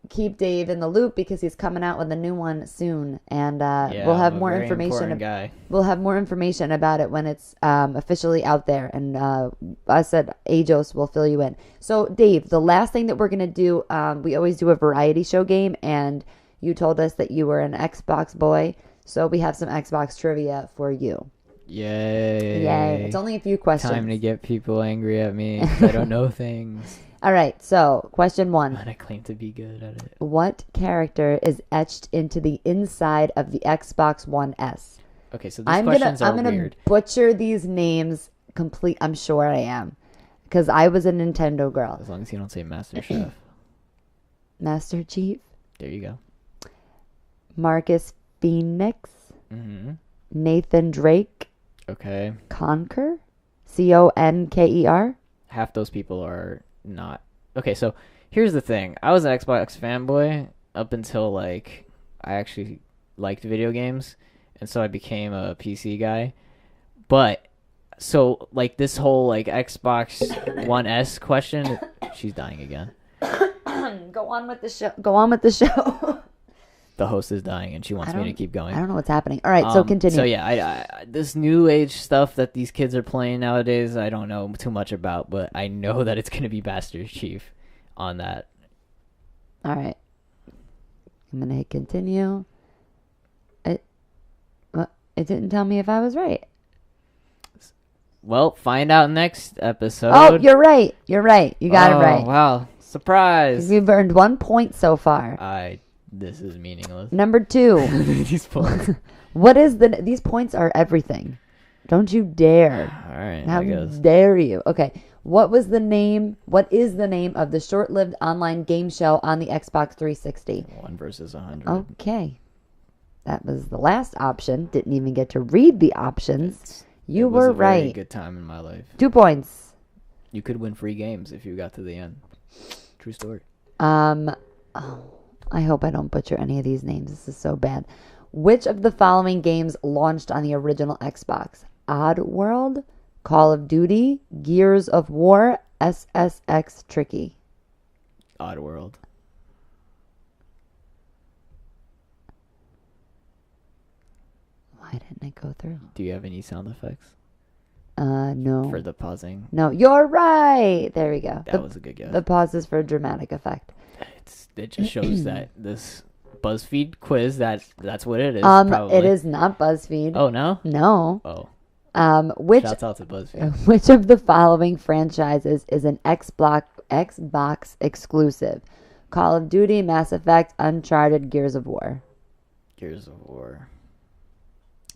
S1: keep Dave in the loop because he's coming out with a new one soon, and we'll have more information. We'll have more information about it when it's officially out there. And I said AJOS will fill you in. So, Dave, the last thing that we're gonna do, we always do a variety show game, and you told us that you were an Xbox boy. So we have some Xbox trivia for you.
S2: Yay.
S1: Yay. It's only a few questions.
S2: Time to get people angry at me 'cause I don't know things.
S1: All right, so question 1.
S2: And I claim to be good at it.
S1: What character is etched into the inside of the Xbox One S?
S2: Okay, so these questions are
S1: I'm gonna
S2: weird.
S1: butcher these names complete. I'm sure I am, because I was a Nintendo girl.
S2: As long as you don't say Master Chef.
S1: Master Chief,
S2: There you go.
S1: Marcus Phoenix,
S2: Mm-hmm.
S1: Nathan Drake,
S2: Okay.
S1: Conker, Conker.
S2: Half those people are not. Okay, so here's the thing. I was an Xbox fanboy up until, like, I actually liked video games. And so I became a PC guy. But, so, like, this whole, like, Xbox One S question, she's dying again.
S1: Go on with the show. Go on with the show.
S2: The host is dying, and she wants me to keep going.
S1: I don't know what's happening. All right, so continue.
S2: So, yeah, I this new age stuff that these kids are playing nowadays, I don't know too much about, but I know that it's going to be Master Chief on that.
S1: All right. I'm going to hit continue. It didn't tell me if I was right.
S2: Well, find out next episode.
S1: Oh, you're right. You're right. You got it right.
S2: Wow. Surprise.
S1: We've earned 1 point so far.
S2: This is meaningless.
S1: Number 2.
S2: These points.
S1: What is these points are everything. Don't you dare.
S2: All right,
S1: How
S2: I guess.
S1: dare you? Okay. What is the name of the short-lived online game show on the Xbox 360?
S2: 1 versus 100.
S1: Okay. That was the last option. Didn't even get to read the options. You were
S2: It was a very
S1: right.
S2: good time in my life.
S1: 2 points.
S2: You could win free games if you got to the end. True story.
S1: I hope I don't butcher any of these names. This is so bad. Which of the following games launched on the original Xbox? Oddworld, Call of Duty, Gears of War, SSX Tricky.
S2: Oddworld.
S1: Why didn't it go through?
S2: Do you have any sound effects
S1: No.
S2: for the pausing?
S1: No, you're right. There we go.
S2: That was a good guess.
S1: The pause is for dramatic effect.
S2: It just shows that this BuzzFeed quiz, that's what it is. Probably.
S1: It is not BuzzFeed.
S2: Oh, no?
S1: No.
S2: Oh.
S1: Which
S2: Shouts out to BuzzFeed.
S1: Which of the following franchises is an Xbox exclusive? Call of Duty, Mass Effect, Uncharted, Gears of War.
S2: Gears of War.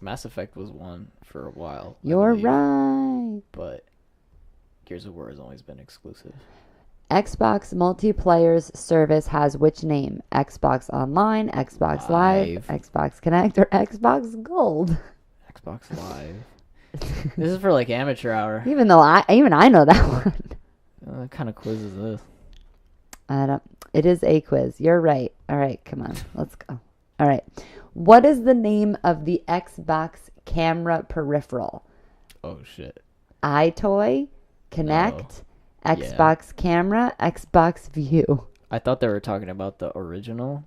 S2: Mass Effect was one for a while.
S1: You're right.
S2: But Gears of War has always been exclusive.
S1: Xbox multiplayer's service has which name? Xbox Online, Xbox Live, Xbox Connect, or Xbox Gold?
S2: Xbox Live. This is for like amateur hour.
S1: Even I know that one.
S2: What kind of quiz is this?
S1: It is a quiz. You're right. All right, come on. Let's go. All right. What is the name of the Xbox camera peripheral?
S2: Oh, shit.
S1: iToy, Connect, Xbox Camera, Xbox View.
S2: I thought they were talking about the original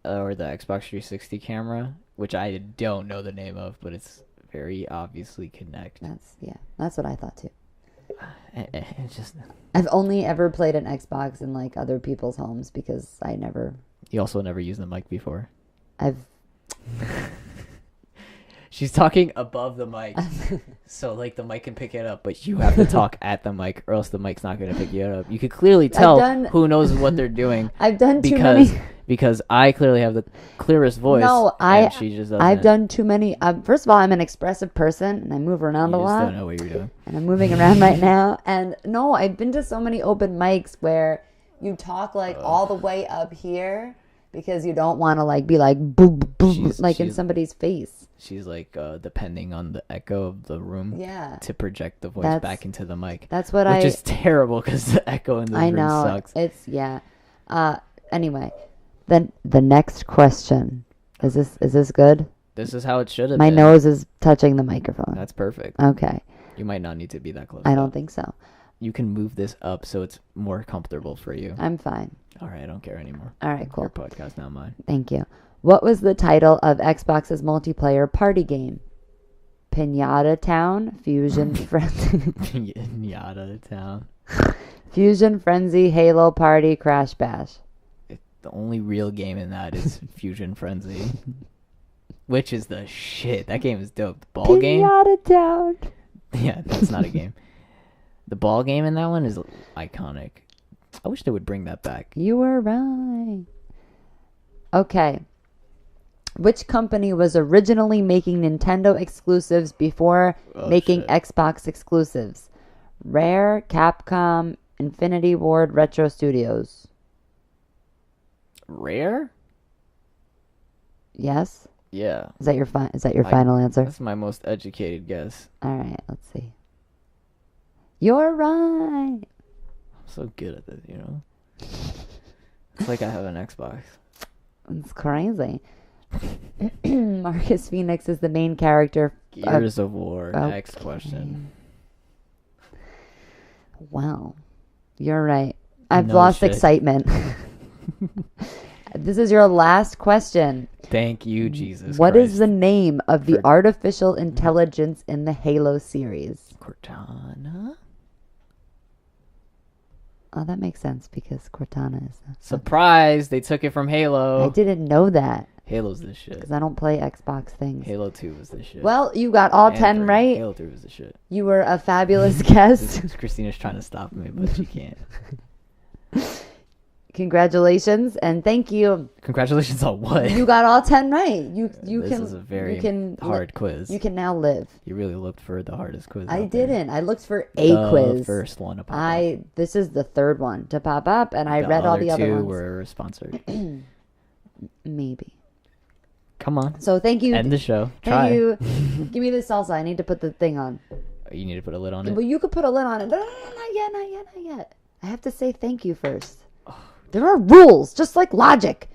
S2: or the Xbox 360 camera, which I don't know the name of, but it's very obviously Connect.
S1: That's what I thought too.
S2: It's just...
S1: I've only ever played an Xbox in like other people's homes because I never...
S2: You also never used the mic before? She's talking above the mic, so like the mic can pick it up, but you have to talk at the mic, or else the mic's not going to pick it up. You could clearly tell who knows what they're doing.
S1: I've done too many
S2: because I clearly have the clearest voice.
S1: No,
S2: and she just doesn't.
S1: I've done too many. First of all, I'm an expressive person, and I move around a lot.
S2: You just don't know what you're doing.
S1: And I'm moving around right now. And no, I've been to so many open mics where you talk like all the way up here because you don't want to like be like boom, boom, like in somebody's face.
S2: She's like depending on the echo of the room to project the voice back into the mic.
S1: That's what
S2: Which is terrible because the echo in this room sucks.
S1: It's anyway, then the next question. Is this good?
S2: This is how it should have
S1: been. My nose is touching the microphone.
S2: That's perfect.
S1: Okay.
S2: You might not need to be that close.
S1: I don't think so.
S2: You can move this up so it's more comfortable for you.
S1: I'm fine.
S2: All right, I don't care anymore.
S1: All right, cool.
S2: Your podcast, not mine.
S1: Thank you. What was the title of Xbox's multiplayer party game? Pinata Town, Fusion Frenzy.
S2: Pinata Town.
S1: Fusion Frenzy, Halo Party, Crash Bash.
S2: The only real game in that is Fusion Frenzy. which is the shit. That game is dope. The ball game.
S1: Pinata Town.
S2: Yeah, that's not a game. The ball game in that one is iconic. I wish they would bring that back.
S1: You were right. Okay. Which company was originally making Nintendo exclusives before making Xbox exclusives? Rare, Capcom, Infinity Ward, Retro Studios.
S2: Rare?
S1: Yes?
S2: Yeah.
S1: Is that your final answer?
S2: That's my most educated guess.
S1: All right, let's see. You're right.
S2: I'm so good at this, you know? It's like I have an Xbox.
S1: It's crazy. Marcus Phoenix is the main character.
S2: Gears of War. Okay. Next question.
S1: Wow. You're right. I've lost excitement. This is your last question.
S2: Thank you, Jesus
S1: What
S2: Christ.
S1: is the name of the artificial intelligence in the Halo series?
S2: Cortana?
S1: Oh, that makes sense because Cortana is...
S2: Surprise! They took it from Halo.
S1: I didn't know that.
S2: Halo's the shit.
S1: Because I don't play Xbox things.
S2: Halo 2 was the shit.
S1: Well, you got all 10 right.
S2: Halo 3 was the shit.
S1: You were a fabulous guest.
S2: Christina's trying to stop me, but she can't.
S1: Congratulations and thank you.
S2: Congratulations on what?
S1: You got all 10 right.
S2: This is a very hard quiz.
S1: You can now live.
S2: You really looked for the hardest quiz.
S1: I didn't. I looked for a quiz.
S2: First one to pop up.
S1: This is the third one to pop up, and I read all the other ones.
S2: The other two were sponsored.
S1: Maybe.
S2: Come on.
S1: So thank you.
S2: End the show.
S1: Thank you. Give me the salsa. I need to put the thing on.
S2: You need to put a lid on it?
S1: Well, you could put a lid on it. No, not yet. I have to say thank you first. There are rules, just like logic.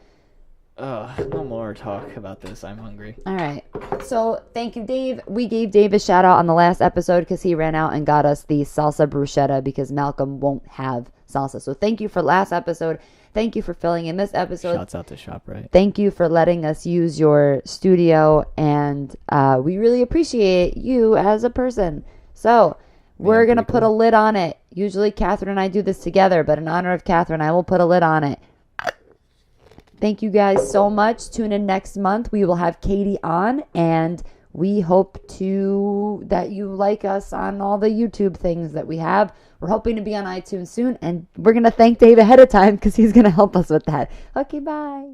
S2: No more talk about this. I'm hungry.
S1: All right. So thank you, Dave. We gave Dave a shout out on the last episode because he ran out and got us the salsa bruschetta because Malcolm won't have salsa. So thank you for last episode. Thank you for filling in this episode.
S2: Shouts out to ShopRite.
S1: Thank you for letting us use your studio, and we really appreciate you as a person. So we're going to put a lid on it. Usually Catherine and I do this together, but in honor of Catherine, I will put a lid on it. Thank you guys so much. Tune in next month. We will have Katie on, and we hope that you like us on all the YouTube things that we have. We're hoping to be on iTunes soon, and we're going to thank Dave ahead of time because he's going to help us with that. Okay, bye.